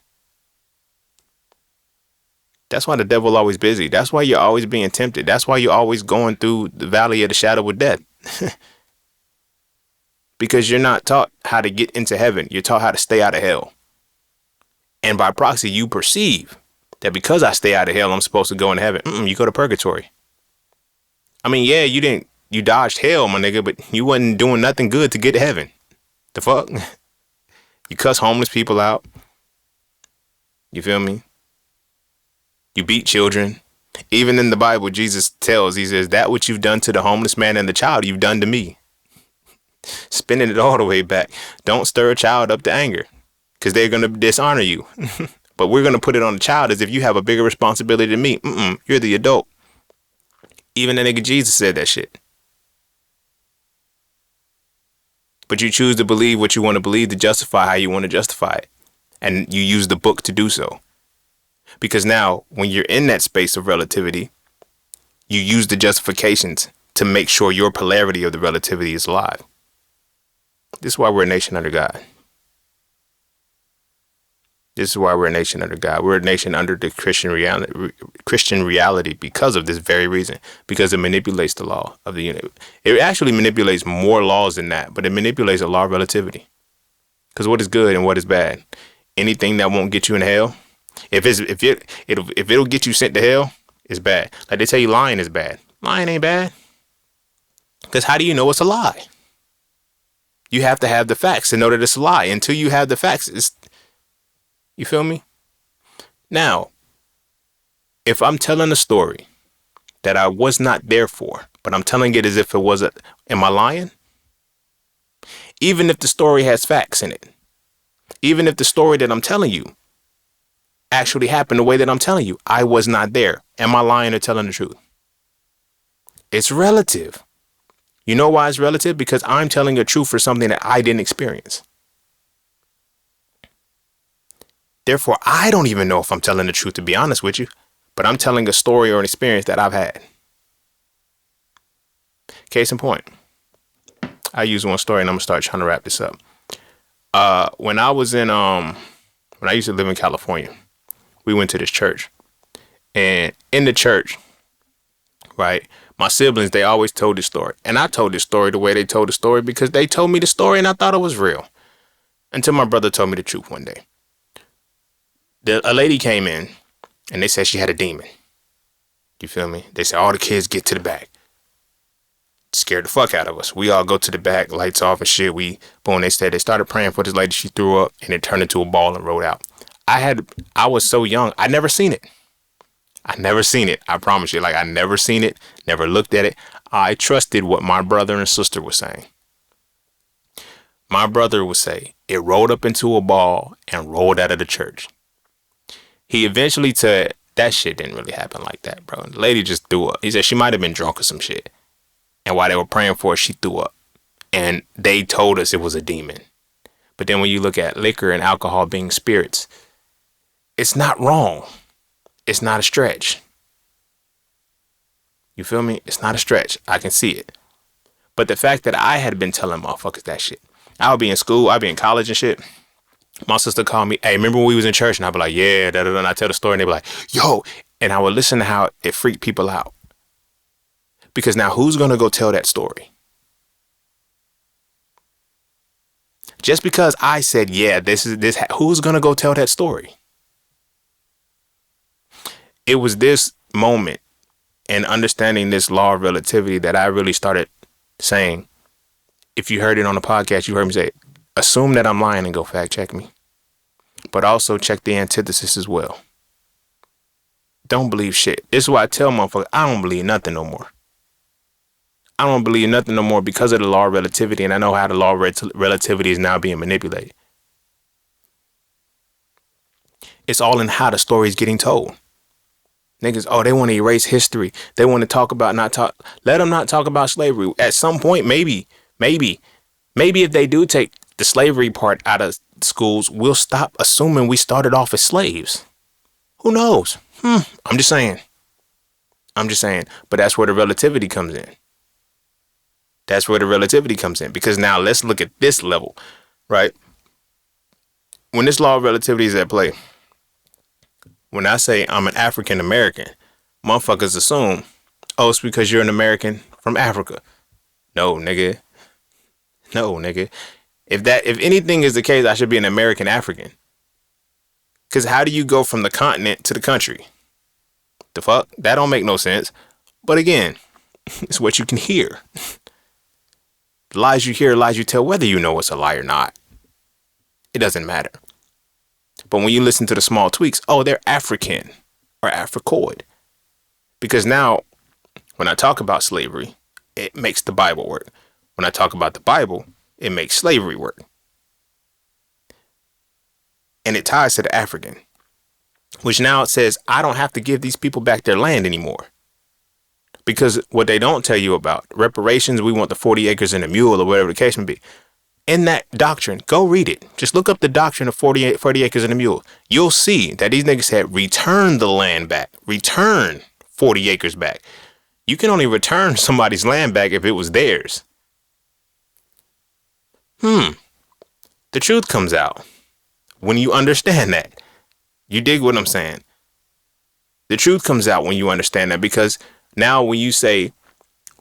That's why the devil always busy. That's why you're always being tempted. That's why you're always going through the valley of the shadow of death. Because you're not taught how to get into heaven. You're taught how to stay out of hell. And by proxy, you perceive that because I stay out of hell, I'm supposed to go in heaven. You go to purgatory. I mean, yeah, you dodged hell, my nigga, but you wasn't doing nothing good to get to heaven. The fuck? You cuss homeless people out. You feel me? You beat children. Even in the Bible, Jesus tells, he says, that which you've done to the homeless man and the child, you've done to me. Spinning it all the way back. Don't stir a child up to anger because they're going to dishonor you. But we're going to put it on the child as if you have a bigger responsibility than me. You're the adult. Even the nigga Jesus said that shit. But you choose to believe what you want to believe to justify how you want to justify it. And you use the book to do so. Because now, when you're in that space of relativity, you use the justifications to make sure your polarity of the relativity is alive. This is why we're a nation under God. This is why we're a nation under God. We're a nation under the Christian reality because of this very reason. Because it manipulates the law of the universe. It actually manipulates more laws than that, but it manipulates the law of relativity. Because what is good and what is bad? Anything that won't get you in hell, if it'll get you sent to hell, it's bad. Like they tell you lying is bad. Lying ain't bad. Because how do you know it's a lie? You have to have the facts to know that it's a lie. Until you have the facts, you feel me? Now, if I'm telling a story that I was not there for, but I'm telling it as if it was am I lying? Even if the story has facts in it, even if the story that I'm telling you actually happened the way that I'm telling you, I was not there. Am I lying or telling the truth? It's relative. You know why it's relative? Because I'm telling a truth for something that I didn't experience. Therefore, I don't even know if I'm telling the truth, to be honest with you, but I'm telling a story or an experience that I've had. Case in point, I use one story and I'm gonna start trying to wrap this up. When I used to live in California, we went to this church, and in the church, right, My siblings, they always told this story. And I told this story the way they told the story because they told me the story and I thought it was real. Until my brother told me the truth one day. A lady came in and they said she had a demon. You feel me? They said, all the kids get to the back. Scared the fuck out of us. We all go to the back, lights off and shit. Boom, they started praying for this lady. She threw up and it turned into a ball and rolled out. I was so young. I never seen it. I promise you. Like, I never seen it, never looked at it. I trusted what my brother and sister were saying. My brother would say it rolled up into a ball and rolled out of the church. He eventually said that shit didn't really happen like that, bro. The lady just threw up. He said she might have been drunk or some shit. And while they were praying for her, she threw up. And they told us it was a demon. But then when you look at liquor and alcohol being spirits, it's not wrong. It's not a stretch. You feel me? It's not a stretch. I can see it. But the fact that I had been telling motherfuckers that shit. I would be in school. I'd be in college and shit. My sister called me, hey, remember when we was in church? And I'd be like, yeah, da, da, da. And I tell the story and they'd be like, yo. And I would listen to how it freaked people out. Because now who's going to go tell that story? Just because I said, yeah, this, who's going to go tell that story? It was this moment and understanding this law of relativity that I really started saying, if you heard it on the podcast, you heard me say, assume that I'm lying and go fact check me. But also check the antithesis as well. Don't believe shit. This is why I tell motherfuckers, I don't believe nothing no more. I don't believe nothing no more because of the law of relativity. And I know how the law of relativity is now being manipulated. It's all in how the story is getting told. Niggas, oh, they want to erase history. They want to talk about let them not talk about slavery. At some point, maybe if they do take the slavery part out of schools, we'll stop assuming we started off as slaves. Who knows? I'm just saying. But that's where the relativity comes in. Because now let's look at this level, right? When this law of relativity is at play, when I say I'm an African American, motherfuckers assume, oh, it's because you're an American from Africa. No, nigga. If anything is the case, I should be an American African. Because how do you go from the continent to the country? The fuck? That don't make no sense. But again, it's what you can hear. The lies you hear, lies you tell, whether you know it's a lie or not. It doesn't matter. But when you listen to the small tweaks, oh, they're African or Africoid. Because now, when I talk about slavery, it makes the Bible work. When I talk about the Bible, it makes slavery work. And it ties to the African, which now it says, I don't have to give these people back their land anymore. Because what they don't tell you about reparations, we want the 40 acres and a mule or whatever the case may be. In that doctrine, go read it. Just look up the doctrine of 40 acres and a mule. You'll see that these niggas said return the land back. Return 40 acres back. You can only return somebody's land back if it was theirs. The truth comes out when you understand that. You dig what I'm saying? The truth comes out when you understand that, because now when you say,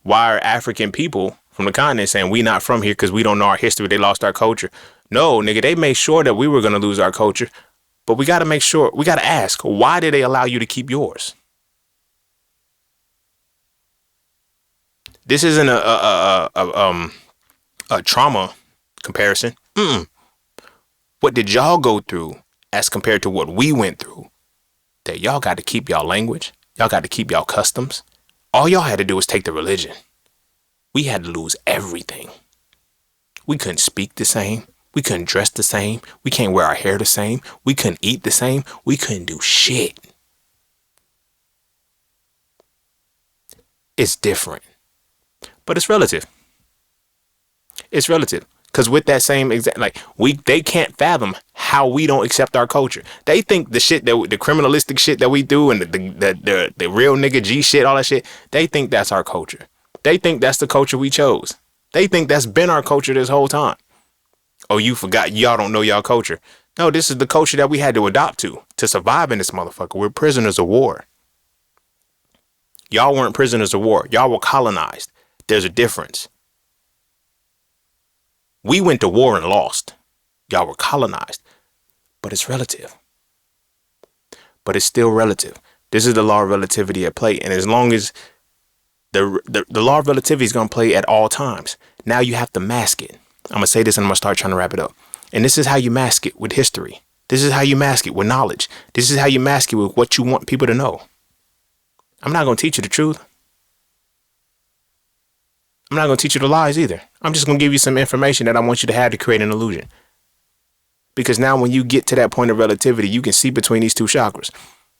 why are African people from the continent saying we not from here because we don't know our history, they lost our culture? No, nigga, they made sure that we were going to lose our culture. But we got to make sure, we got to ask, why did they allow you to keep yours? This isn't a trauma comparison. What did y'all go through as compared to what we went through? That y'all got to keep y'all language. Y'all got to keep y'all customs. All y'all had to do was take the religion. We had to lose everything. We couldn't speak the same. We couldn't dress the same. We can't wear our hair the same. We couldn't eat the same. We couldn't do shit. It's different. But it's relative. It's relative. Because with that same exact, they can't fathom how we don't accept our culture. They think the shit the criminalistic shit that we do and the real nigga G shit, all that shit, they think that's our culture. They think that's the culture we chose. They think that's been our culture this whole time. Oh, you forgot, y'all don't know y'all culture. No, this is the culture that we had to adopt to survive in this motherfucker. We're prisoners of war. Y'all weren't prisoners of war. Y'all were colonized. There's a difference. We went to war and lost. Y'all were colonized. But it's relative. But it's still relative. This is the law of relativity at play. And as long as the law of relativity is going to play at all times, now you have to mask it. I'm going to say this and I'm going to start trying to wrap it up. And this is how you mask it with history. This is how you mask it with knowledge. This is how you mask it with what you want people to know. I'm not going to teach you the truth. I'm not going to teach you the lies either. I'm just going to give you some information that I want you to have to create an illusion. Because now when you get to that point of relativity, you can see between these two chakras.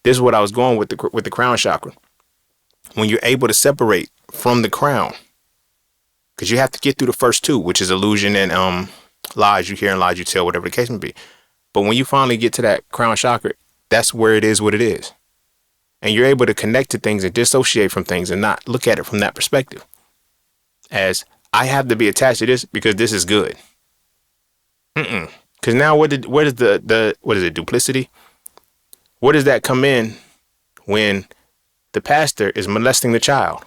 This is what I was going with the crown chakra. When you're able to separate from the crown, because you have to get through the first two, which is illusion and lies you hear and lies you tell, whatever the case may be. But when you finally get to that crown chakra, that's where it is what it is. And you're able to connect to things and dissociate from things and not look at it from that perspective. As I have to be attached to this because this is good. Because now where does the what is it, duplicity? Where does that come in when the pastor is molesting the child?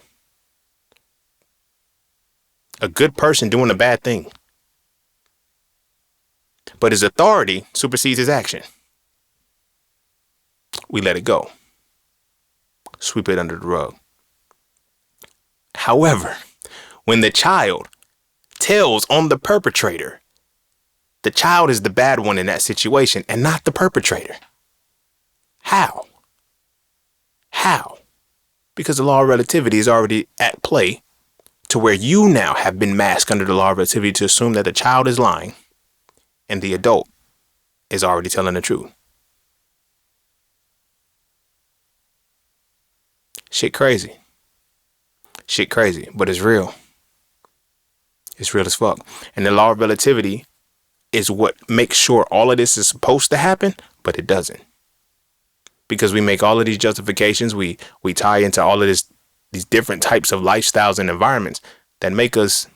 A good person doing a bad thing. But his authority supersedes his action. We let it go. Sweep it under the rug. However, when the child tells on the perpetrator, the child is the bad one in that situation and not the perpetrator. How? How? Because the law of relativity is already at play to where you now have been masked under the law of relativity to assume that the child is lying and the adult is already telling the truth. Shit crazy. Shit crazy, but it's real. It's real as fuck. And the law of relativity is what makes sure all of this is supposed to happen, but it doesn't. Because we make all of these justifications, we tie into all of these different types of lifestyles and environments that make us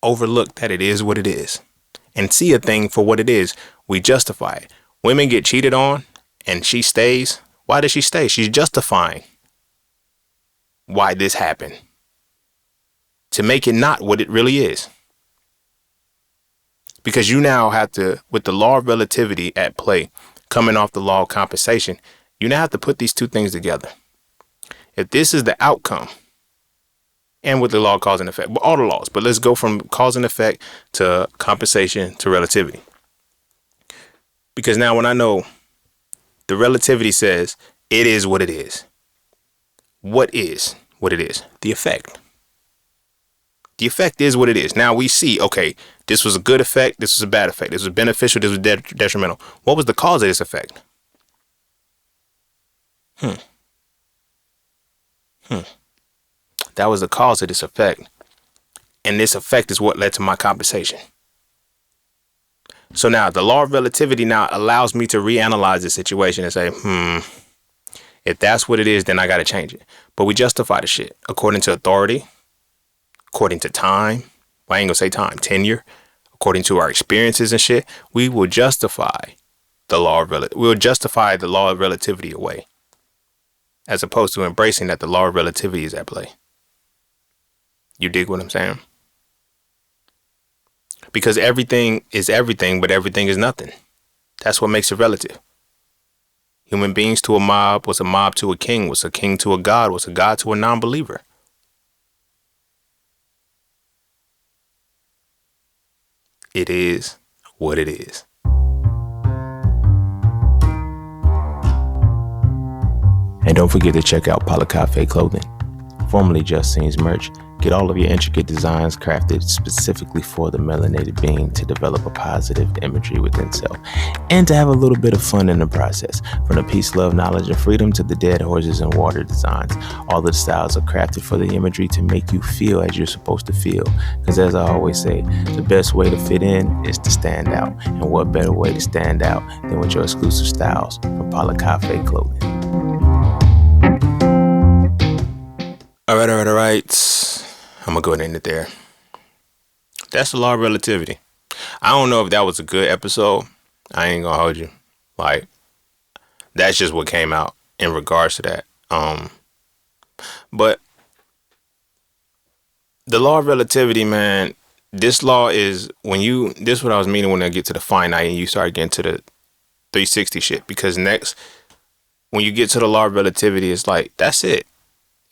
overlook that it is what it is and see a thing for what it is. We justify it. Women get cheated on and she stays. Why does she stay? She's justifying why this happened to make it not what it really is. Because you now have to, with the law of relativity at play, coming off the law of compensation, you now have to put these two things together. If this is the outcome, and with the law of cause and effect, but all the laws, but let's go from cause and effect to compensation to relativity. Because now when I know the relativity says it is what it is, what is what it is? The effect. The effect is what it is. Now we see, okay, this was a good effect, this was a bad effect, this was beneficial, this was detrimental. What was the cause of this effect? That was the cause of this effect. And this effect is what led to my compensation. So now the law of relativity now allows me to reanalyze the situation and say, if that's what it is, then I got to change it. But we justify the shit according to authority, according to time. Well, I ain't gonna say time, tenure, according to our experiences and shit. We will justify the law of relativity away, as opposed to embracing that the law of relativity is at play. You dig what I'm saying? Because everything is everything, but everything is nothing. That's what makes it relative. Human beings to a mob was a mob to a king, was a king to a god, was a god to a non-believer. It is what it is. And don't forget to check out Cafe Clothing, formerly Just Scenes merch. Get all of your intricate designs crafted specifically for the melanated being to develop a positive imagery within self and to have a little bit of fun in the process. From the peace, love, knowledge, and freedom to the dead horses and water designs, all of the styles are crafted for the imagery to make you feel as you're supposed to feel. Because as I always say, the best way to fit in is to stand out. And what better way to stand out than with your exclusive styles from Cafe Clothing. All right. I'm going to go ahead and end it there. That's the law of relativity. I don't know if that was a good episode. I ain't going to hold you. Like, that's just what came out in regards to that. But the law of relativity, man, this law is this is what I was meaning when I get to the finite and you start getting to the 360 shit. Because next, when you get to the law of relativity, it's like, that's it.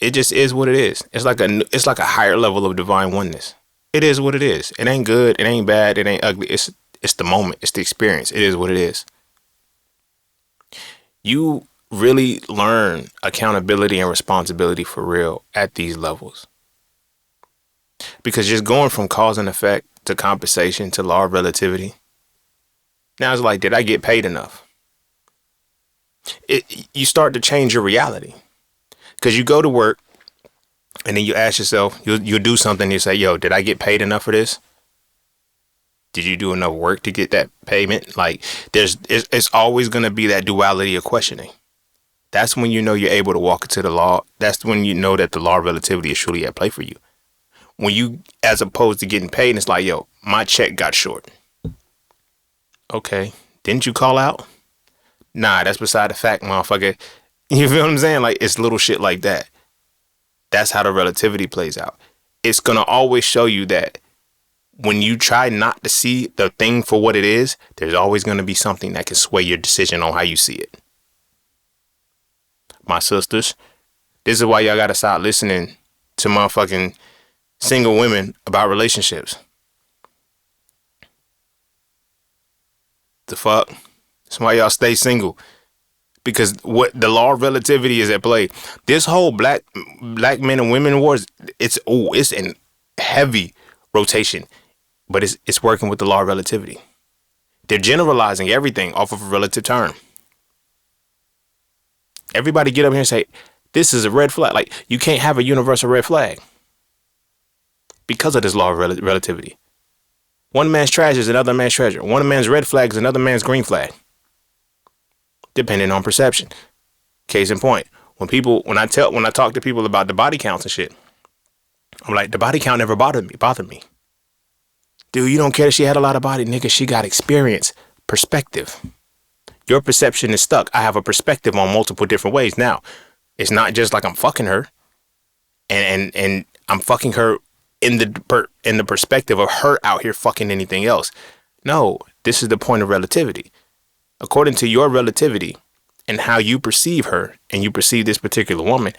It just is what it is. It's like a higher level of divine oneness. It is what it is. It ain't good. It ain't bad. It ain't ugly. It's the moment. It's the experience. It is what it is. You really learn accountability and responsibility for real at these levels. Because just going from cause and effect to compensation to law of relativity, now it's like, did I get paid enough? You start to change your reality. Because you go to work and then you ask yourself, you'll do something and you say, yo, did I get paid enough for this? Did you do enough work to get that payment? Like, it's always going to be that duality of questioning. That's when you know you're able to walk into the law. That's when you know that the law of relativity is truly at play for you. When you, as opposed to getting paid, it's like, yo, my check got short. Okay. Didn't you call out? Nah, that's beside the fact, motherfucker. You feel what I'm saying? Like, it's little shit like that. That's how the relativity plays out. It's going to always show you that when you try not to see the thing for what it is, there's always going to be something that can sway your decision on how you see it. My sisters, this is why y'all got to stop listening to motherfucking single women about relationships. The fuck? That's why y'all stay single. Because what the law of relativity is at play. This whole black men and women wars, it's in heavy rotation. But it's working with the law of relativity. They're generalizing everything off of a relative term. Everybody get up here and say, this is a red flag. Like, you can't have a universal red flag because of this law of relativity. One man's trash is another man's treasure. One man's red flag is another man's green flag. Depending on perception. Case in point, when I talk to people about the body counts and shit, I'm like, the body count never bothered me. Dude, you don't care if she had a lot of body, nigga. She got experience, perspective. Your perception is stuck. I have a perspective on multiple different ways. Now, it's not just like I'm fucking her, and I'm fucking her in the perspective of her out here fucking anything else. No, this is the point of relativity. According to your relativity and how you perceive her and you perceive this particular woman,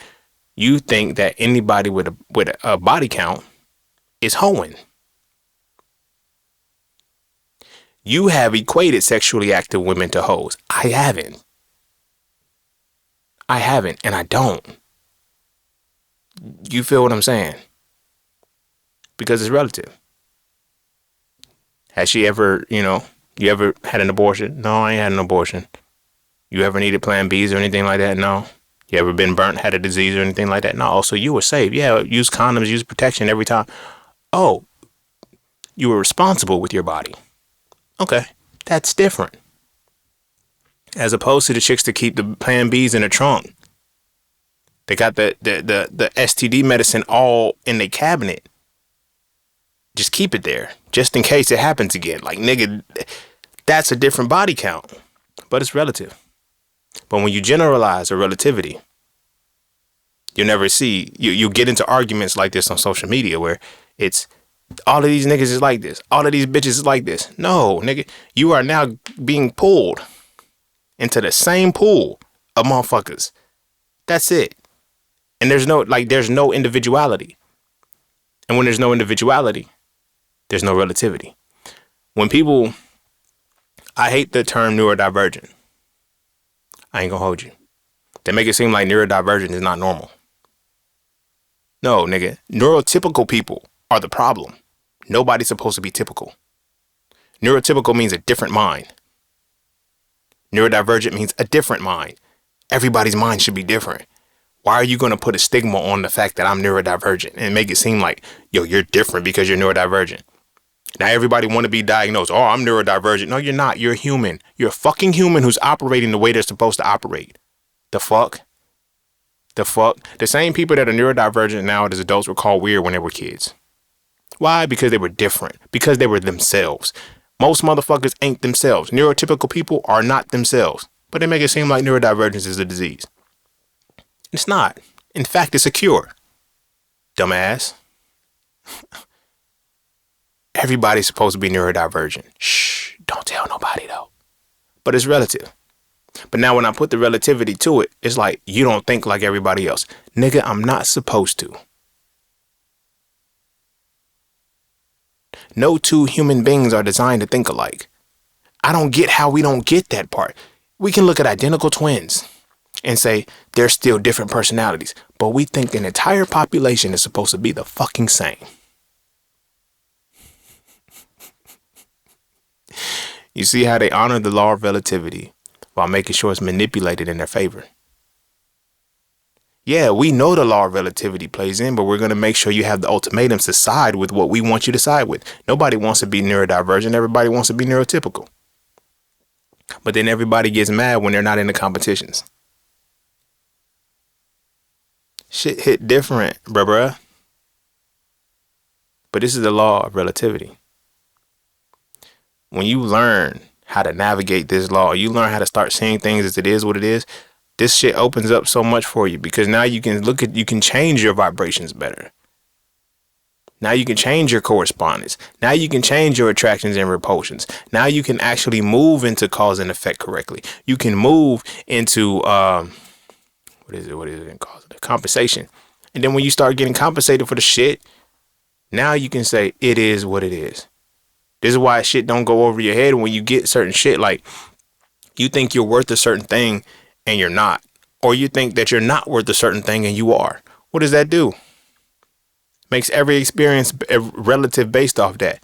you think that anybody with a body count is hoeing. You have equated sexually active women to hoes. I haven't, and I don't. You feel what I'm saying? Because it's relative. Has she ever, you ever had an abortion? No, I ain't had an abortion. You ever needed Plan Bs or anything like that? No. You ever been burnt, had a disease or anything like that? No. Oh, so you were safe. Yeah, use condoms, use protection every time. Oh, you were responsible with your body. Okay, that's different. As opposed to the chicks that keep the Plan Bs in the trunk. They got the STD medicine all in their cabinet. Just keep it there, just in case it happens again. Like, nigga, that's a different body count. But it's relative. But when you generalize a relativity, you'll never see, you get into arguments like this on social media where it's, all of these niggas is like this. All of these bitches is like this. No, nigga, you are now being pulled into the same pool of motherfuckers. That's it. And there's no individuality. And when there's no individuality, there's no relativity. When people, I hate the term neurodivergent. I ain't gonna hold you. They make it seem like neurodivergent is not normal. No, nigga, neurotypical people are the problem. Nobody's supposed to be typical. Neurotypical means a different mind. Neurodivergent means a different mind. Everybody's mind should be different. Why are you going to put a stigma on the fact that I'm neurodivergent and make it seem like, yo, you're different because you're neurodivergent? Now everybody want to be diagnosed. Oh, I'm neurodivergent. No, you're not. You're a human. You're a fucking human who's operating the way they're supposed to operate. The fuck? The same people that are neurodivergent now as adults were called weird when they were kids. Why? Because they were different. Because they were themselves. Most motherfuckers ain't themselves. Neurotypical people are not themselves. But they make it seem like neurodivergence is a disease. It's not. In fact, it's a cure. Dumbass. Everybody's supposed to be neurodivergent. Shh, don't tell nobody though. But it's relative. But now when I put the relativity to it, it's like, you don't think like everybody else. Nigga, I'm not supposed to. No two human beings are designed to think alike. I don't get how we don't get that part. We can look at identical twins and say they're still different personalities, but we think an entire population is supposed to be the fucking same. You see how they honor the law of relativity while making sure it's manipulated in their favor. Yeah, we know the law of relativity plays in, but we're going to make sure you have the ultimatums to side with what we want you to side with. Nobody wants to be neurodivergent. Everybody wants to be neurotypical. But then everybody gets mad when they're not in the competitions. Shit hit different, bruh. But this is the law of relativity. When you learn how to navigate this law, you learn how to start seeing things as it is what it is. This shit opens up so much for you because now you can change your vibrations better. Now you can change your correspondence. Now you can change your attractions and repulsions. Now you can actually move into cause and effect correctly. You can move into compensation. And then when you start getting compensated for the shit, now you can say it is what it is. This is why shit don't go over your head when you get certain shit. Like, you think you're worth a certain thing and you're not. Or you think that you're not worth a certain thing and you are. What does that do? Makes every experience relative based off that.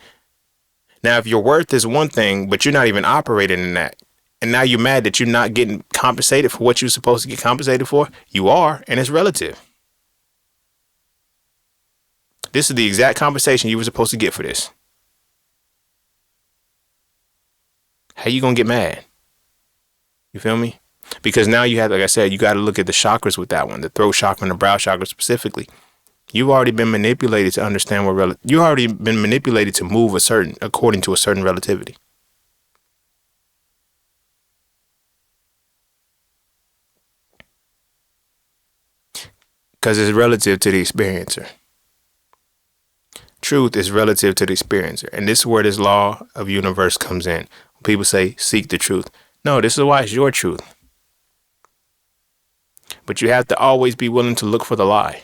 Now, if your worth is one thing, but you're not even operating in that, and now you're mad that you're not getting compensated for what you're supposed to get compensated for, you are, and it's relative. This is the exact compensation you were supposed to get for this. How you gonna get mad? You feel me? Because now you have, like I said, you got to look at the chakras with that one, the throat chakra and the brow chakra specifically. You've already been manipulated to understand you've already been manipulated to move according to a certain relativity. Because it's relative to the experiencer. Truth is relative to the experiencer. And this is where this law of universe comes in. People say, seek the truth. No, this is why it's your truth. But you have to always be willing to look for the lie.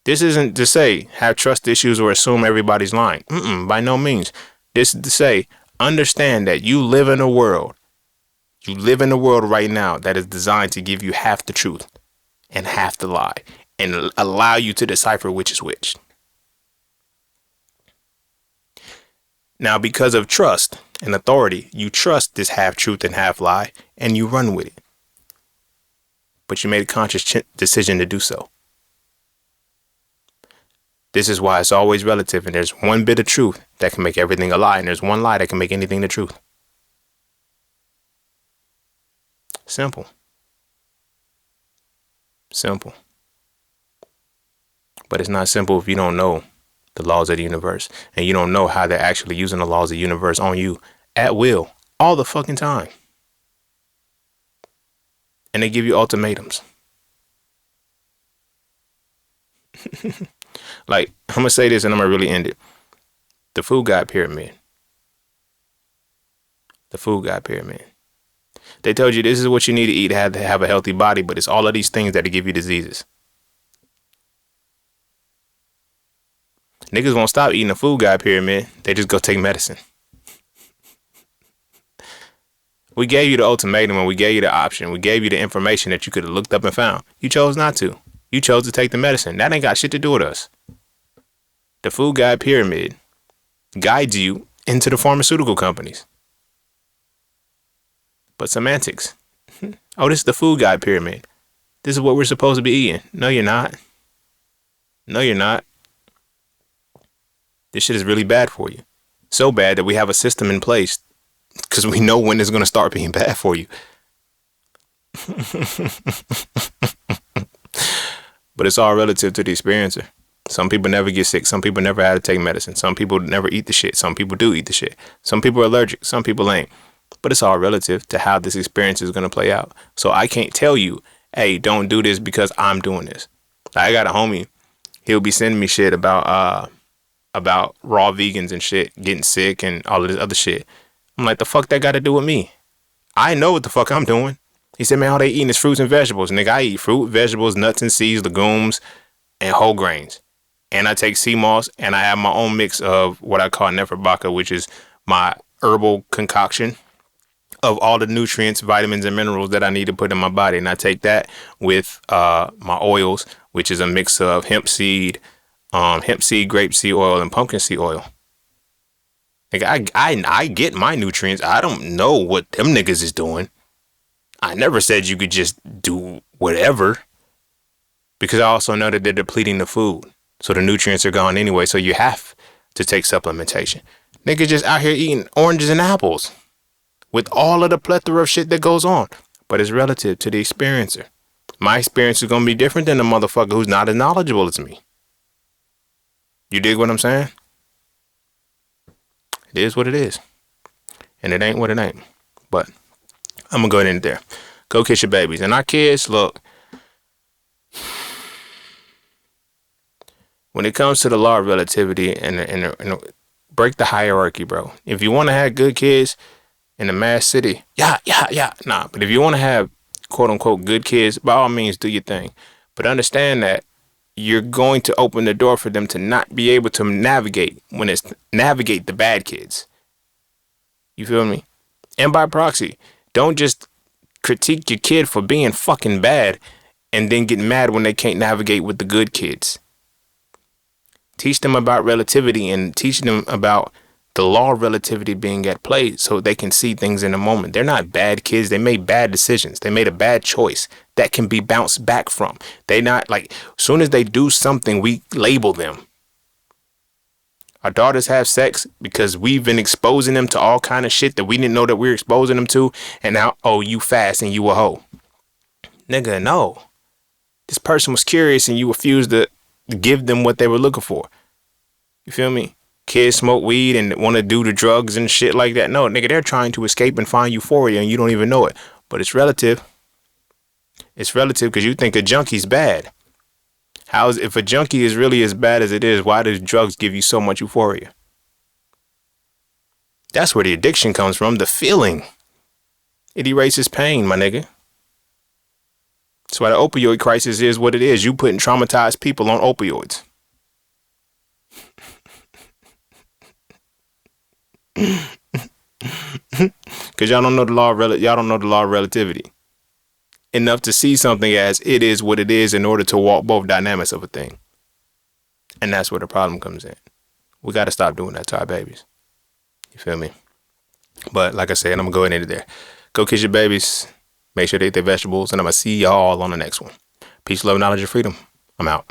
This isn't to say have trust issues or assume everybody's lying. By no means. This is to say, understand that you live in a world. You live in a world right now that is designed to give you half the truth and half the lie and allow you to decipher which is which. Now, because of trust and authority, you trust this half truth and half lie, and you run with it. But you made a conscious decision to do so. This is why it's always relative, and there's one bit of truth that can make everything a lie, and there's one lie that can make anything the truth. Simple. Simple. But it's not simple if you don't know the laws of the universe, and you don't know how they're actually using the laws of the universe on you at will all the fucking time. And they give you ultimatums. Like, I'm going to say this and I'm going to really end it. The food god pyramid. The food god pyramid. They told you this is what you need to eat to have a healthy body, but it's all of these things that give you diseases. Niggas won't stop eating the food god pyramid. They just go take medicine. We gave you the ultimatum and we gave you the option. We gave you the information that you could have looked up and found. You chose not to. You chose to take the medicine. That ain't got shit to do with us. The food god pyramid guides you into the pharmaceutical companies. But semantics. Oh, this is the food god pyramid. This is what we're supposed to be eating. No, you're not. No, you're not. This shit is really bad for you. So bad that we have a system in place because we know when it's going to start being bad for you. But it's all relative to the experiencer. Some people never get sick. Some people never had to take medicine. Some people never eat the shit. Some people do eat the shit. Some people are allergic. Some people ain't. But it's all relative to how this experience is going to play out. So I can't tell you hey, don't do this because I'm doing this. I got a homie. He'll be sending me shit about raw vegans and shit getting sick and all of this other shit. I'm like, the fuck that got to do with me? I know what the fuck I'm doing. He said, man, all they eating is fruits and vegetables. Nigga, I eat fruit, vegetables, nuts and seeds, legumes, and whole grains. And I take sea moss, and I have my own mix of what I call neferbaka, which is my herbal concoction of all the nutrients, vitamins, and minerals that I need to put in my body. And I take that with my oils, which is a mix of hemp seed, grapeseed oil, and pumpkin seed oil. Like I get my nutrients. I don't know what them niggas is doing. I never said you could just do whatever, because I also know that they're depleting the food. So the nutrients are gone anyway. So you have to take supplementation. Niggas just out here eating oranges and apples with all of the plethora of shit that goes on. But it's relative to the experiencer. My experience is going to be different than the motherfucker who's not as knowledgeable as me. You dig what I'm saying? It is what it is. And it ain't what it ain't. But I'm going to go in there. Go kiss your babies. And our kids, look, when it comes to the law of relativity and break the hierarchy, bro. If you want to have good kids in a mass city, nah. But if you want to have quote unquote good kids, by all means, do your thing. But understand that you're going to open the door for them to not be able to navigate the bad kids. You feel me? And by proxy, don't just critique your kid for being fucking bad and then get mad when they can't navigate with the good kids. Teach them about relativity and teach them about the law of relativity being at play so they can see things in the moment. They're not bad kids. They made bad decisions. They made a bad choice that can be bounced back from. They not like, as soon as they do something, we label them. Our daughters have sex because we've been exposing them to all kind of shit that we didn't know that we were exposing them to. And now, oh, you fast and you a hoe. Nigga, no. This person was curious and you refused to give them what they were looking for. You feel me? Kids smoke weed and want to do the drugs and shit like that. No, nigga, they're trying to escape and find euphoria and you don't even know it. But it's relative. It's relative because you think a junkie's bad. If a junkie is really as bad as it is, why does drugs give you so much euphoria? That's where the addiction comes from, the feeling. It erases pain, my nigga. That's why the opioid crisis is what it is. You putting traumatized people on opioids. Because y'all don't know the law of relativity enough to see something as it is what it is in order to walk both dynamics of a thing. And that's where the problem comes in. We got to stop doing that to our babies. You feel me? But like I said, I'm going to go into there. Go kiss your babies. Make sure they eat their vegetables. And I'm going to see y'all on the next one. Peace, love, knowledge, and freedom. I'm out.